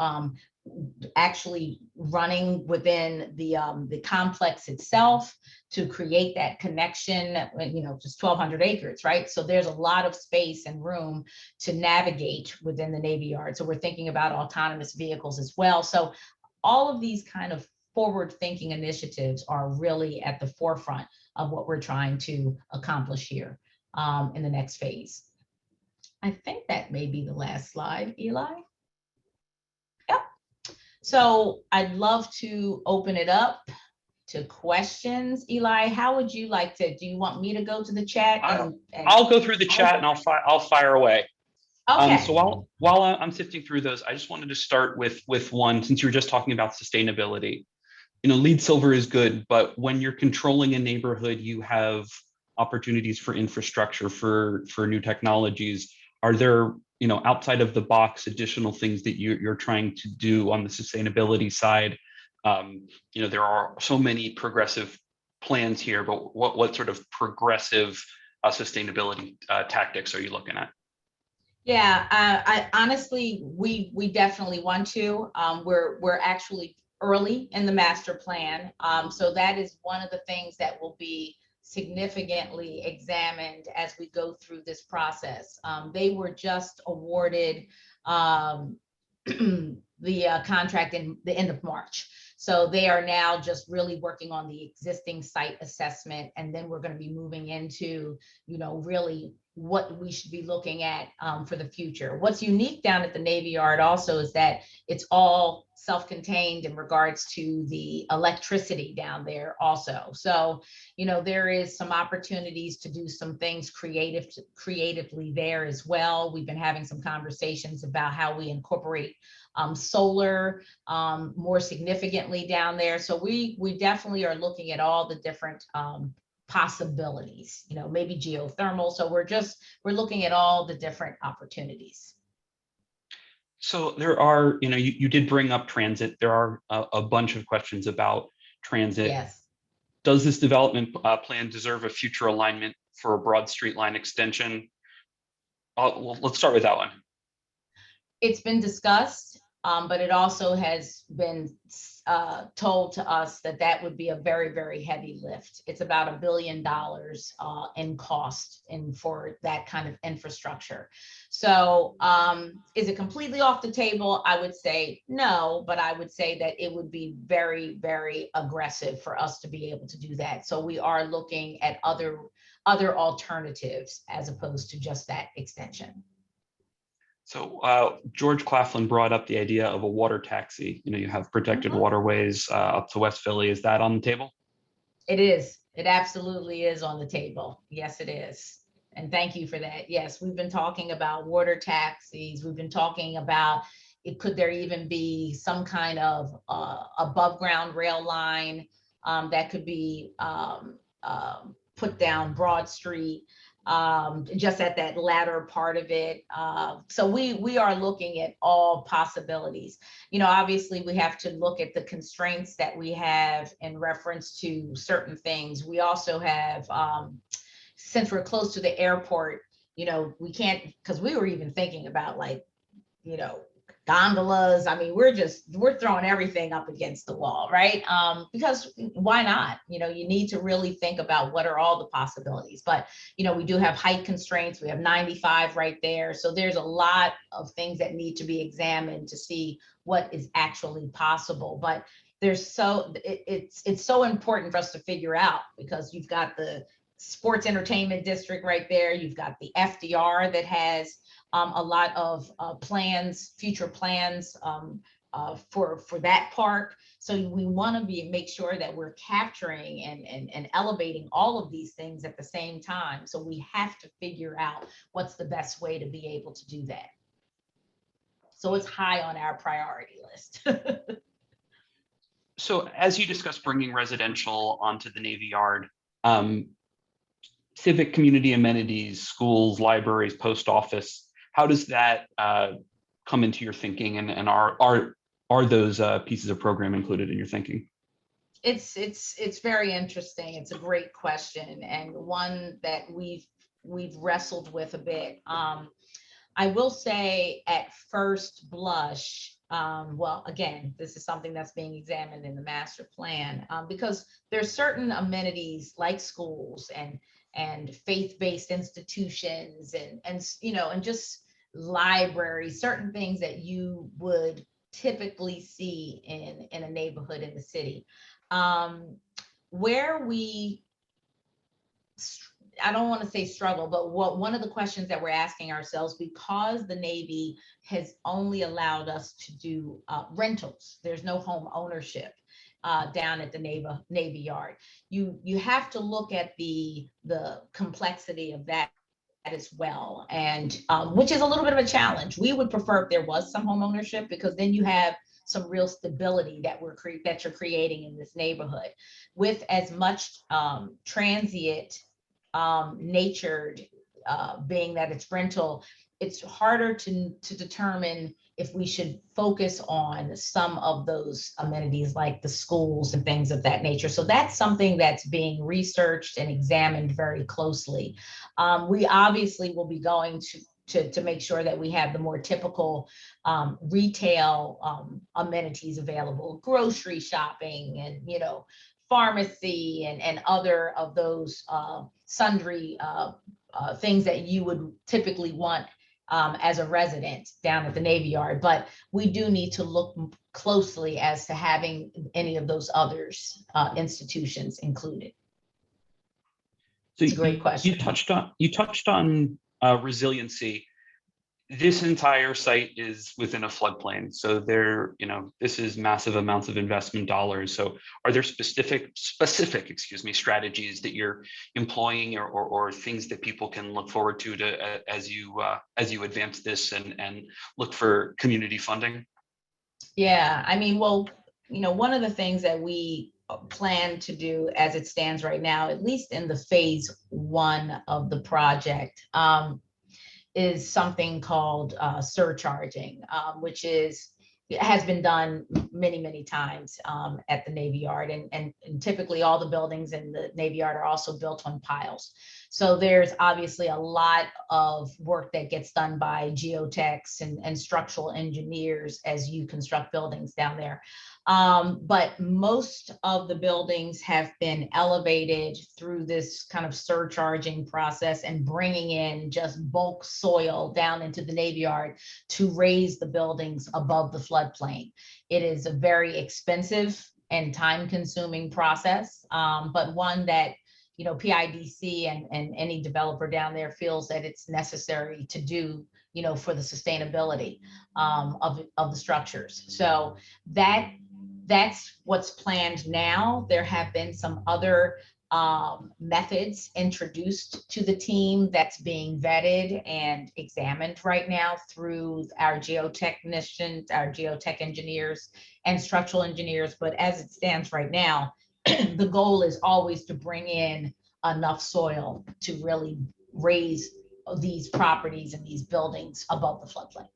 Speaker 4: actually running within the complex itself to create that connection. You know, just 1,200 acres, right? So there's a lot of space and room to navigate within the Navy Yard. So we're thinking about autonomous vehicles as well. So all of these kind of forward-thinking initiatives are really at the forefront of what we're trying to accomplish here in the next phase. I think that may be the last slide, Eli. Yep. So I'd love to open it up to questions. Eli, how would you like to, do you want me to go to the chat?
Speaker 1: I'll go through the chat and I'll fire away.
Speaker 4: Okay.
Speaker 1: So while I'm sifting through those, I just wanted to start with one, since you were just talking about sustainability. You know, LEED silver is good, but when you're controlling a neighborhood, you have opportunities for infrastructure, for new technologies. Are there, you know, outside of the box, additional things that you're trying to do on the sustainability side? You know, there are so many progressive plans here, but what sort of progressive sustainability tactics are you looking at?
Speaker 4: Yeah, I honestly, we definitely want to. We're actually early in the master plan. So that is one of the things that will be significantly examined as we go through this process. They were just awarded the contract in the end of March. So they are now just really working on the existing site assessment. And then we're going to be moving into, you know, really what we should be looking at for the future. What's unique down at the Navy Yard also is that it's all self-contained in regards to the electricity down there also. So, you know, there is some opportunities to do some things creatively there as well. We've been having some conversations about how we incorporate solar more significantly down there. So we definitely are looking at all the different possibilities, you know, maybe geothermal. So we're looking at all the different opportunities.
Speaker 1: So there are, you know, you did bring up transit. There are a bunch of questions about transit.
Speaker 4: Yes.
Speaker 1: Does this development plan deserve a future alignment for a Broad Street line extension? Well, let's start with that one.
Speaker 4: It's been discussed, but it also has been told to us that that would be a very, very heavy lift. It's about $1 billion in cost for that kind of infrastructure. So is it completely off the table? I would say no, but I would say that it would be very, very aggressive for us to be able to do that. So we are looking at other alternatives as opposed to just that extension.
Speaker 1: So George Claflin brought up the idea of a water taxi. You have protected
Speaker 4: Mhm.
Speaker 1: waterways up to West Philly. Is that on the table?
Speaker 4: It is. It absolutely is on the table. Yes, it is. And thank you for that. Yes, we've been talking about water taxis. We've been talking about could there even be some kind of above ground rail line that could be put down Broad Street, just at that latter part of it. So we are looking at all possibilities. Obviously we have to look at the constraints that we have in reference to certain things. We also have, since we're close to the airport, we can't, because we were even thinking about gondolas. I mean, we're throwing everything up against the wall, right? Because why not? You need to really think about what are all the possibilities. But we do have height constraints. We have 95 right there. So there's a lot of things that need to be examined to see what is actually possible. But it's so important for us to figure out, because you've got the sports entertainment district right there. You've got the FDR that has a lot of future plans for that park. So we want to make sure that we're capturing and elevating all of these things at the same time. So we have to figure out what's the best way to be able to do that. So it's high on our priority list.
Speaker 1: So as you discussed bringing residential onto the Navy Yard, civic community amenities, schools, libraries, post office, how does that come into your thinking, and are those pieces of program included in your thinking?
Speaker 4: It's very interesting. It's a great question, and one that we've wrestled with a bit. I will say at first blush, well, again, this is something that's being examined in the master plan, because there's certain amenities like schools and faith-based institutions and just libraries, certain things that you would typically see in a neighborhood in the city. Where I don't want to say struggle, but one of the questions that we're asking ourselves, because the Navy has only allowed us to do rentals, there's no home ownership down at the Navy Yard. You have to look at the complexity of that as well, and which is a little bit of a challenge. We would prefer if there was some home ownership, because then you have some real stability that you're creating in this neighborhood. With as much transient natured, being that it's rental, it's harder to determine if we should focus on some of those amenities like the schools and things of that nature. So that's something that's being researched and examined very closely. We obviously will be going to make sure that we have the more typical retail amenities available, grocery shopping and, pharmacy and other of those sundry things that you would typically want as a resident down at the Navy Yard. But we do need to look closely as to having any of those others institutions included.
Speaker 1: So
Speaker 4: it's a great question.
Speaker 1: You touched on resiliency. This entire site is within a floodplain, so this is massive amounts of investment dollars. So are there specific strategies that you're employing or things that people can look forward to as you advance this and look for community funding?
Speaker 4: Yeah, I mean, well, one of the things that we plan to do as it stands right now, at least in the phase 1 of the project, is something called surcharging, which has been done many, many times at the Navy Yard. And typically all the buildings in the Navy Yard are also built on piles. So there's obviously a lot of work that gets done by geotechs and structural engineers as you construct buildings down there. But most of the buildings have been elevated through this kind of surcharging process and bringing in just bulk soil down into the Navy Yard to raise the buildings above the floodplain. It is a very expensive and time-consuming process, but one that PIDC and any developer down there feels that it's necessary to do, for the sustainability of the structures. So that's what's planned now. There have been some other methods introduced to the team that's being vetted and examined right now through our geotechnicians, our geotech engineers, and structural engineers. But as it stands right now, the goal is always to bring in enough soil to really raise these properties and these buildings above the floodplain.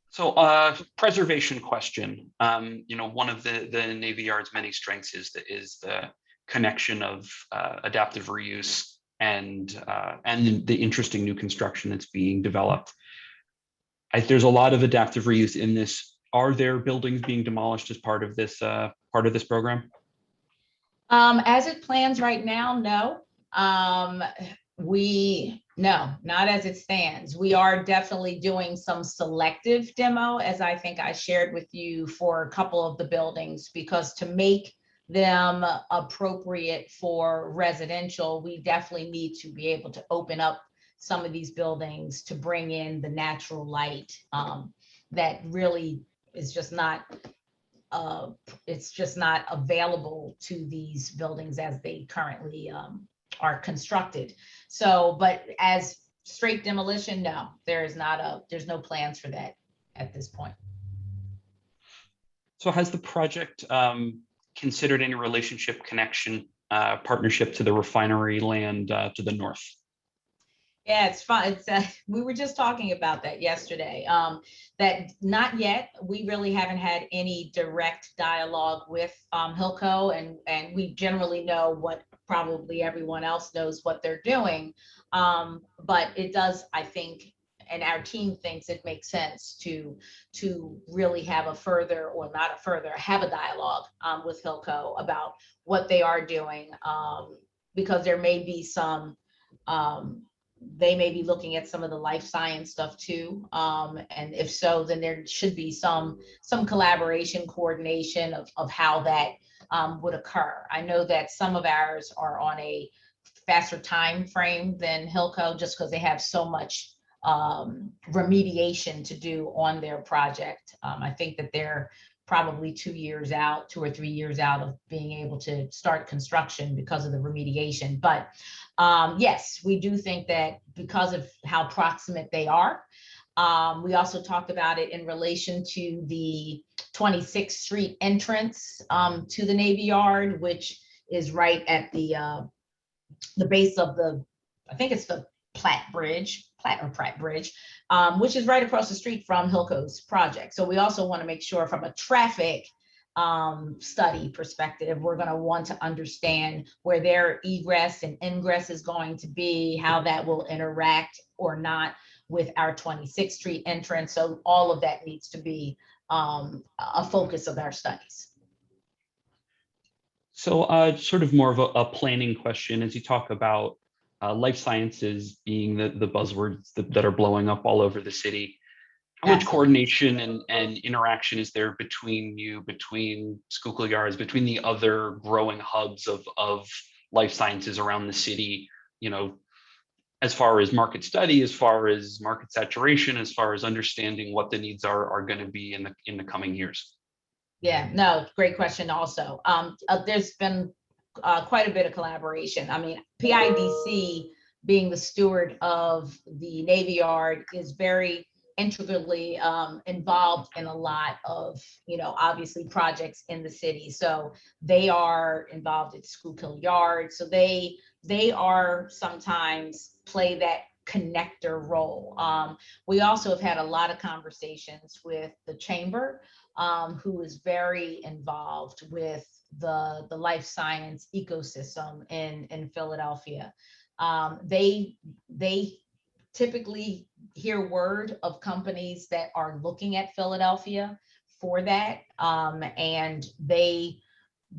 Speaker 1: So preservation question, one of the Navy Yard's many strengths is the connection of adaptive reuse and the interesting new construction that's being developed. There's a lot of adaptive reuse in this. Are there buildings being demolished as part of this program?
Speaker 4: As it plans right now, no. No, not as it stands. We are definitely doing some selective demo, as I think I shared with you, for a couple of the buildings, because to make them appropriate for residential, we definitely need to be able to open up some of these buildings to bring in the natural light that really is just not it's just not available to these buildings as they currently are constructed. So, but as straight demolition, no, there's no plans for that at this point.
Speaker 1: So has the project considered any relationship, connection, partnership to the refinery land to the north?
Speaker 4: Yeah, it's fun. We were just talking about that yesterday. That not yet. We really haven't had any direct dialogue with Hilco, and we generally know what probably everyone else knows what they're doing. But it does, I think, and our team thinks it makes sense to really have have a dialogue with Hilco about what they are doing, because there may be some. They may be looking at some of the life science stuff too. And if so, then there should be some collaboration, coordination of how that would occur. I know that some of ours are on a faster time frame than Hilco, just because they have so much remediation to do on their project. I think that they're probably 2 years out, 2 or 3 years out of being able to start construction because of the remediation. But yes, we do think that because of how proximate they are. We also talked about it in relation to the 26th Street entrance to the Navy Yard, which is right at the base of I think it's the Pratt Bridge, which is right across the street from Hilco's project. So we also want to make sure from a traffic study perspective, we're going to want to understand where their egress and ingress is going to be, how that will interact or not with our 26th Street entrance. So all of that needs to be a focus of our studies.
Speaker 1: So sort of more of a planning question, as you talk about life sciences being the buzzwords that are blowing up all over the city. How much coordination and interaction is there between Schuylkill Yards, between the other growing hubs of life sciences around the city, as far as market study, as far as market saturation, as far as understanding what the needs are going to be in the coming years?
Speaker 4: Yeah, no, great question also. There's been quite a bit of collaboration. I mean, PIDC, being the steward of the Navy Yard, is very integrally involved in a lot of, obviously projects in the city. So they are involved at Schuylkill Yard. So they are sometimes play that connector role. We also have had a lot of conversations with the chamber, who is very involved with the life science ecosystem in Philadelphia. They typically hear word of companies that are looking at Philadelphia for that, and they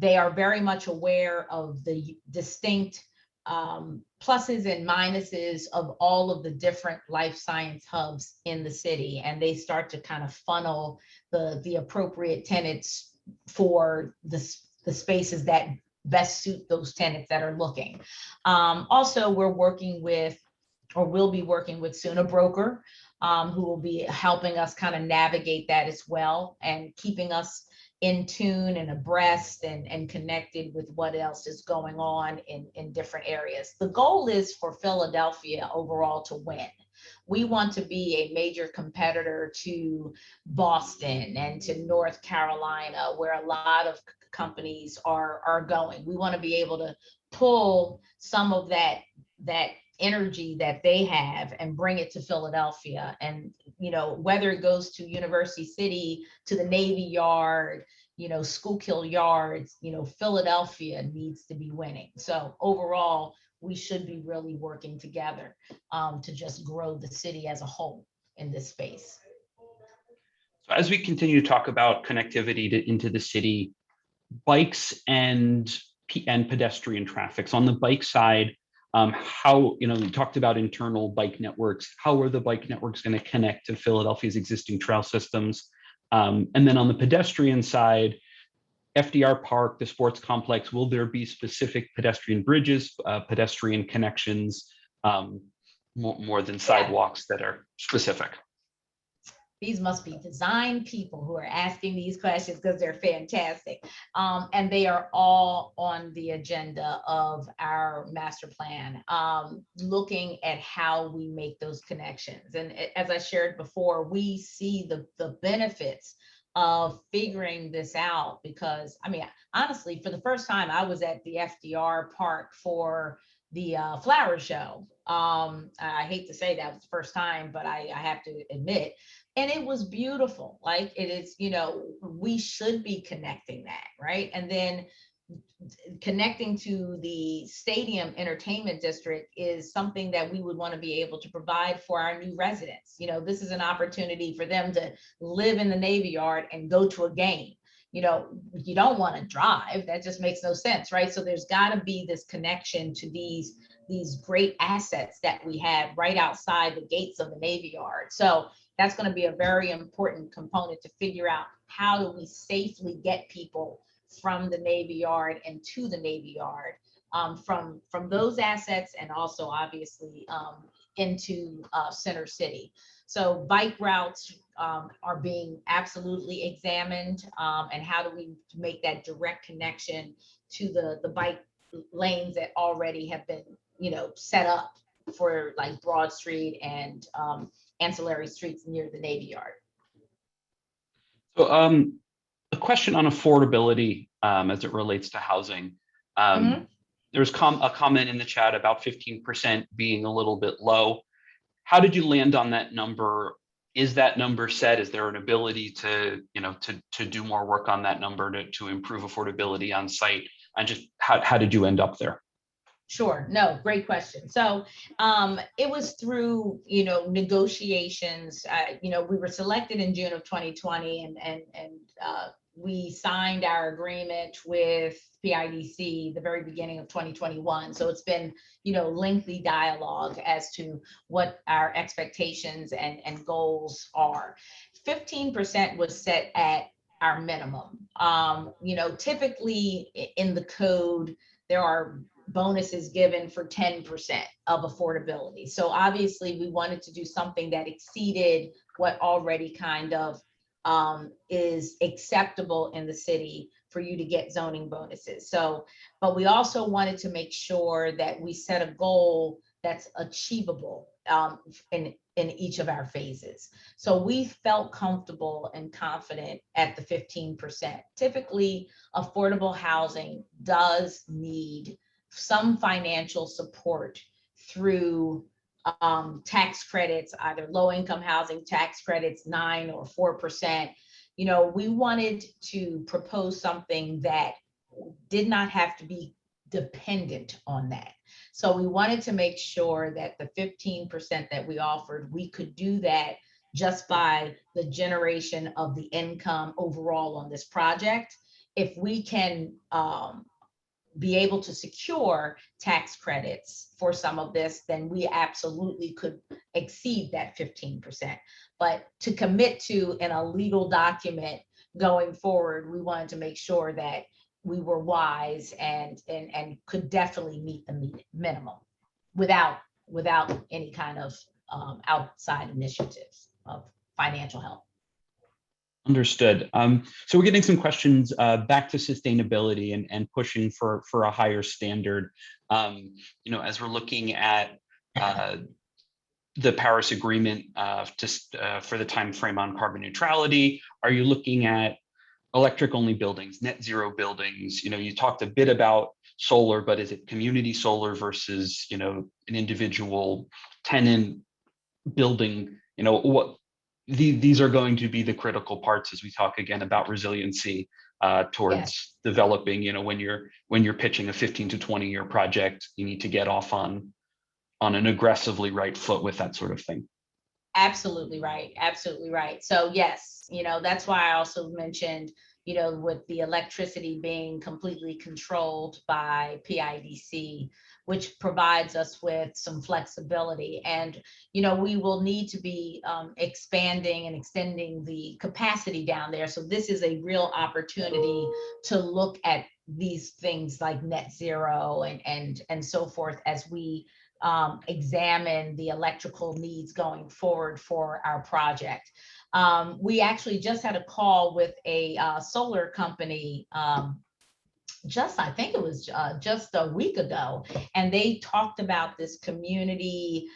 Speaker 4: are very much aware of the distinct pluses and minuses of all of the different life science hubs in the city, and they start to kind of funnel the appropriate tenants for the spaces that best suit those tenants that are looking. Also, we're working with, or will be working with soon, a broker who will be helping us kind of navigate that as well, and keeping us in tune and abreast and connected with what else is going on in different areas. The goal is for Philadelphia overall to win. We want to be a major competitor to Boston and to North Carolina, where a lot of companies are going. We want to be able to pull some of that energy that they have and bring it to Philadelphia. And, you know, whether it goes to University City, to the Navy Yard, you know, Schuylkill Yards, you know, Philadelphia needs to be winning. So overall, we should be really working together to just grow the city as a whole in this space.
Speaker 1: So as we continue to talk about connectivity into the city, bikes and pedestrian traffic. So on the bike side, how, you know, we talked about internal bike networks. How are the bike networks going to connect to Philadelphia's existing trail systems? And then on the pedestrian side, FDR Park, the sports complex, will there be specific pedestrian bridges, pedestrian connections, more than sidewalks that are specific?
Speaker 4: These must be design people who are asking these questions, because they're fantastic. And they are all on the agenda of our master plan, looking at how we make those connections. And as I shared before, we see the benefits of figuring this out, because, I mean, honestly, for the first time, I was at the FDR Park for the flower show. I hate to say that was the first time, but I have to admit, and it was beautiful. Like, it is, you know, we should be connecting that, right? And then connecting to the stadium entertainment district is something that we would want to be able to provide for our new residents. You know, this is an opportunity for them to live in the Navy Yard and go to a game. You know, you don't want to drive. That just makes no sense, right? So there's got to be this connection to these great assets that we have right outside the gates of the Navy Yard. So that's going to be a very important component to figure out, how do we safely get people from the Navy Yard and to the Navy Yard, from those assets, and also obviously into Center City. So bike routes are being absolutely examined, and how do we make that direct connection to the bike lanes that already have been, you know, set up for, like, Broad Street and ancillary streets near the Navy Yard.
Speaker 1: So a question on affordability as it relates to housing. There's a comment in the chat about 15% being a little bit low. How did you land on that number? Is that number set? Is there an ability to, you know, to do more work on that number to improve affordability on site? And just how did you end up there?
Speaker 4: Sure. No, great question. So it was through, you know, negotiations. You know, we were selected in June of 2020, and we signed our agreement with PIDC the very beginning of 2021. So it's been, you know, lengthy dialogue as to what our expectations and goals are. 15% was set at our minimum. You know, typically in the code, there are bonuses given for 10% of affordability. So obviously we wanted to do something that exceeded what already kind of is acceptable in the city for you to get zoning bonuses. So, but we also wanted to make sure that we set a goal that's achievable in each of our phases. So we felt comfortable and confident at the 15%. Typically, affordable housing does need some financial support through tax credits, either low income housing tax credits, 9 or 4%. You know, we wanted to propose something that did not have to be dependent on that. So we wanted to make sure that the 15% that we offered, we could do that just by the generation of the income overall on this project. If we can be able to secure tax credits for some of this, then we absolutely could exceed that 15%. But to commit to in a legal document going forward, we wanted to make sure that we were wise and could definitely meet the minimum without any kind of outside initiatives of financial help.
Speaker 1: Understood. So we're getting some questions back to sustainability and pushing for a higher standard. As we're looking at the Paris Agreement for the time frame on carbon neutrality, are you looking at electric only buildings, net zero buildings? You talked a bit about solar, but is it community solar versus an individual tenant building? These are going to be the critical parts as we talk again about resiliency towards developing. When you're pitching a 15 to 20-year project, you need to get off on an aggressively right foot with that sort of thing.
Speaker 4: Absolutely right. Absolutely right. So yes, that's why I also mentioned, with the electricity being completely controlled by PIDC, which provides us with some flexibility. And, we will need to be expanding and extending the capacity down there. So this is a real opportunity to look at these things like net zero and so forth as we examine the electrical needs going forward for our project. We actually just had a call with a solar company I think it was just a week ago, and they talked about this community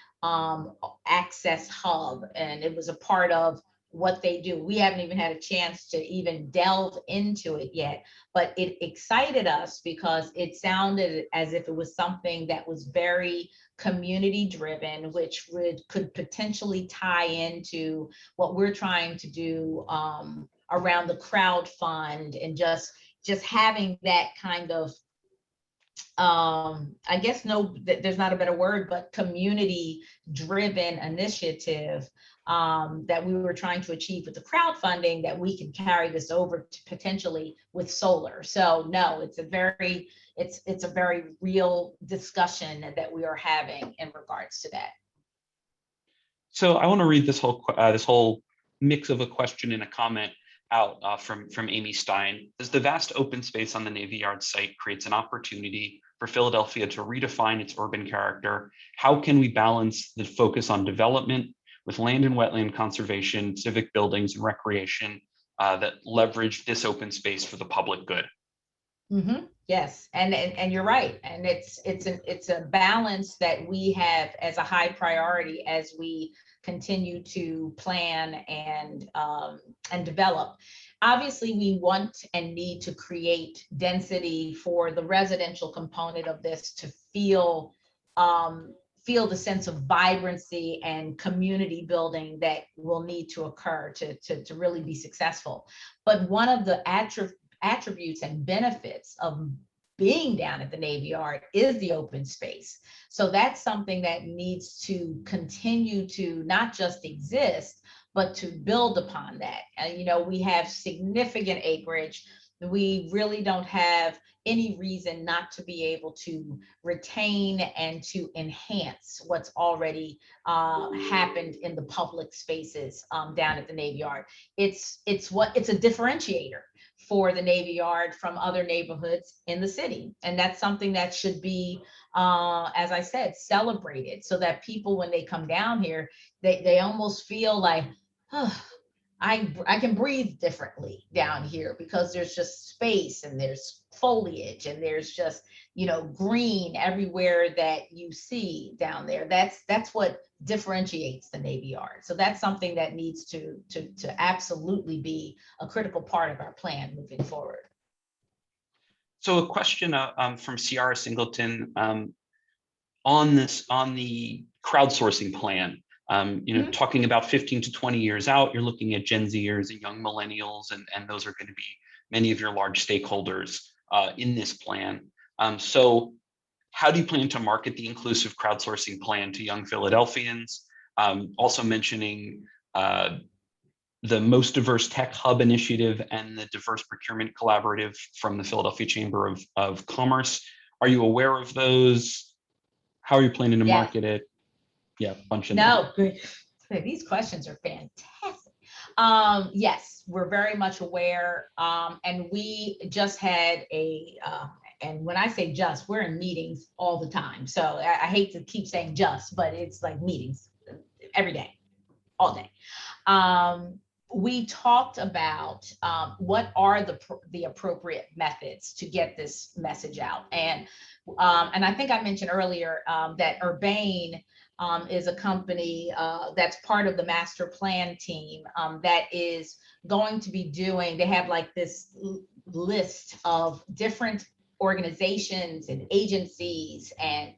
Speaker 4: access hub, and it was a part of what they do. We haven't even had a chance to even delve into it yet, but it excited us because it sounded as if it was something that was very community driven, which could potentially tie into what we're trying to do around the crowd fund and just having that kind of I guess there's not a better word, but community driven initiative that we were trying to achieve with the crowdfunding, that we can carry this over to potentially with solar. So no, it's a very real discussion that we are having in regards to that.
Speaker 1: So I want to read this whole mix of a question and a comment out from Amy Stein. As the vast open space on the Navy Yard site creates an opportunity for Philadelphia to redefine its urban character, how can we balance the focus on development with land and wetland conservation, civic buildings, and recreation that leverage this open space for the public good?
Speaker 4: Mm-hmm. Yes, and you're right, and it's a balance that we have as a high priority as we continue to plan and develop. Obviously, we want and need to create density for the residential component of this to feel the sense of vibrancy and community building that will need to occur to really be successful. But one of the attributes and benefits of being down at the Navy Yard is the open space. So that's something that needs to continue to not just exist, but to build upon that. We have significant acreage. We really don't have any reason not to be able to retain and to enhance what's already happened in the public spaces down at the Navy Yard. It's a differentiator for the Navy Yard from other neighborhoods in the city. And that's something that should be, as I said, celebrated, so that people, when they come down here, they almost feel like, oh, I can breathe differently down here, because there's just space and there's foliage and there's just, green everywhere that you see down there. That's what differentiates the Navy Yard. So that's something that needs to absolutely be a critical part of our plan moving forward.
Speaker 1: So a question from Ciara Singleton on the crowdsourcing plan. Talking about 15 to 20 years out, you're looking at Gen Zers and young millennials, and those are going to be many of your large stakeholders. in this plan. So how do you plan to market the inclusive crowdsourcing plan to young Philadelphians? Also mentioning the Most Diverse Tech Hub initiative and the Diverse Procurement Collaborative from the Philadelphia Chamber of Commerce. Are you aware of those? How are you planning to
Speaker 4: Yes.
Speaker 1: market it? Yeah, a bunch of
Speaker 4: No, good. These questions are fantastic. Yes, we're very much aware. And we just had and when I say just, we're in meetings all the time. So I hate to keep saying just, but it's like meetings every day, all day. We talked about what are the appropriate methods to get this message out. And I think I mentioned earlier that Urbane is a company that's part of the master plan team that is going to be doing, they have like this list of different organizations and agencies and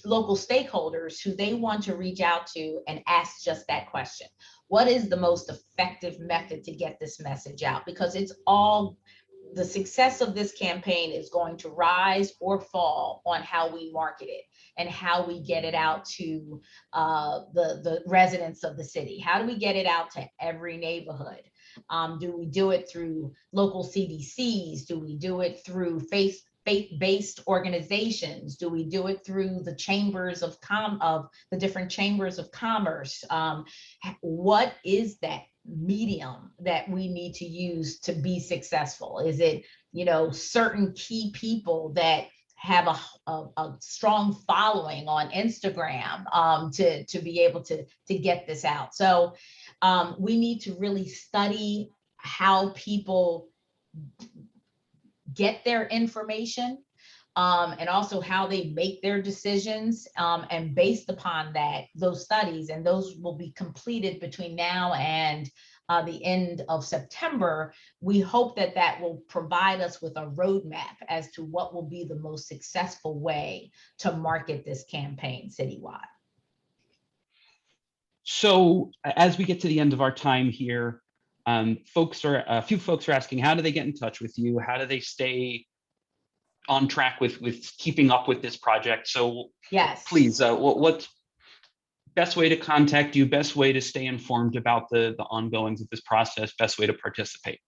Speaker 4: local stakeholders who they want to reach out to and ask just that question. What is the most effective method to get this message out? Because it's all, the success of this campaign is going to rise or fall on how we market it and how we get it out to the residents of the city. How do we get it out to every neighborhood? Do we do it through local CDCs? Do we do it through faith-based organizations? Do we do it through the chambers of the different chambers of commerce? What is that medium that we need to use to be successful? Is it, certain key people that have a strong following on Instagram to be able to get this out? So we need to really study how people get their information and also how they make their decisions. And based upon that, those studies, and those will be completed between now and the end of September, we hope that that will provide us with a roadmap as to what will be the most successful way to market this campaign citywide.
Speaker 1: So as we get to the end of our time here, a few folks are asking, how do they get in touch with you? How do they stay on track with keeping up with this project? So
Speaker 4: yes,
Speaker 1: please, what's best way to contact you, best way to stay informed about the ongoings of this process, best way to participate?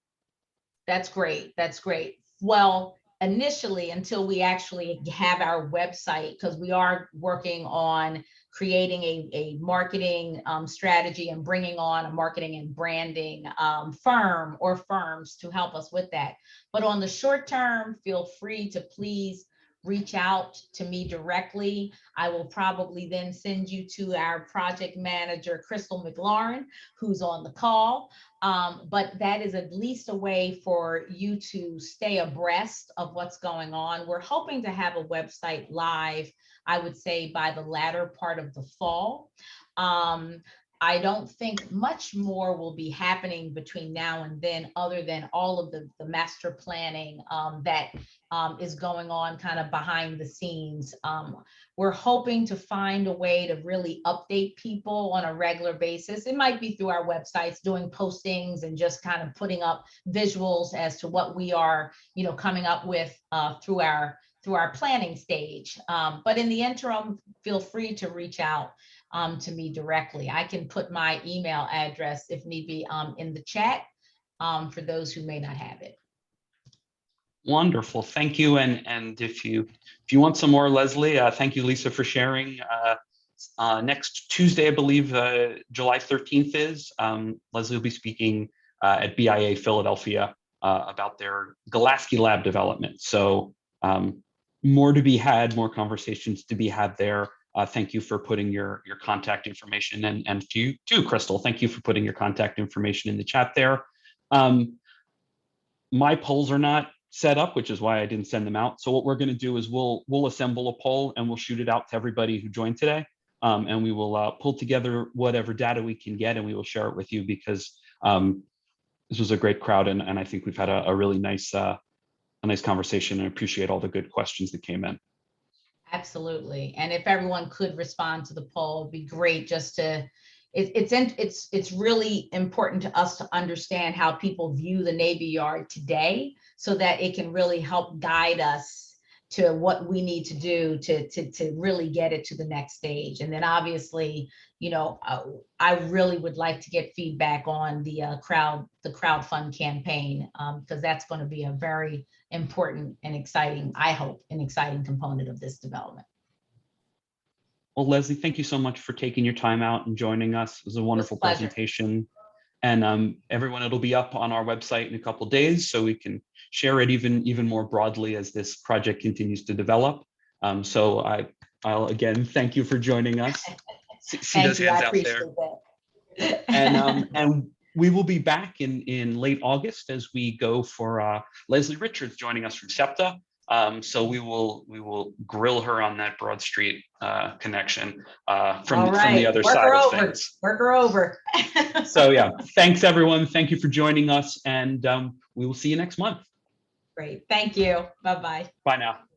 Speaker 4: That's great. That's great. Well, initially, until we actually have our website, because we are working on creating a marketing strategy and bringing on a marketing and branding firm or firms to help us with that. But on the short term, feel free to please reach out to me directly. I will probably then send you to our project manager, Crystal McLaurin, who's on the call. But that is at least a way for you to stay abreast of what's going on. We're hoping to have a website live, I would say, by the latter part of the fall. I don't think much more will be happening between now and then, other than all of the master planning that is going on kind of behind the scenes. We're hoping to find a way to really update people on a regular basis. It might be through our websites, doing postings and just kind of putting up visuals as to what we are, coming up with through our planning stage. But in the interim, feel free to reach out to me directly. I can put my email address, if need be, in the chat for those who may not have it.
Speaker 1: Wonderful, thank you. And if you want some more, Leslie, thank you, Lisa, for sharing. Next Tuesday, I believe, July 13th is, Leslie will be speaking at BIA Philadelphia about their Golaski Lab development. So more to be had, more conversations to be had there. Thank you for putting your contact information, and to you too, Crystal, thank you for putting your contact information in the chat there. My polls are not set up, which is why I didn't send them out. So what we're going to do is we'll assemble a poll and we'll shoot it out to everybody who joined today. And we will pull together whatever data we can get, and we will share it with you, because this was a great crowd, and I think we've had a really nice conversation, and appreciate all the good questions that came in.
Speaker 4: Absolutely. And if everyone could respond to the poll, it'd be great, just to, it's really important to us to understand how people view the Navy Yard today, so that it can really help guide us to what we need to do to really get it to the next stage. And then obviously, I really would like to get feedback on the crowdfund campaign, because that's going to be a very important and exciting, I hope, an exciting component of this development.
Speaker 1: Well, Leslie, thank you so much for taking your time out and joining us. It was a wonderful
Speaker 4: pleasure.
Speaker 1: presentation. And everyone, it'll be up on our website in a couple of days, so we can share it even more broadly as this project continues to develop. So I'll again thank you for joining us. See those hands out there. And we will be back in late August as we go for Leslie Richards joining us from SEPTA. So we will grill her on that Broad Street connection from the other side of things.
Speaker 4: Work her over.
Speaker 1: So yeah, thanks everyone. Thank you for joining us, and we will see you next month.
Speaker 4: Great. Thank you. Bye-bye.
Speaker 1: Bye now.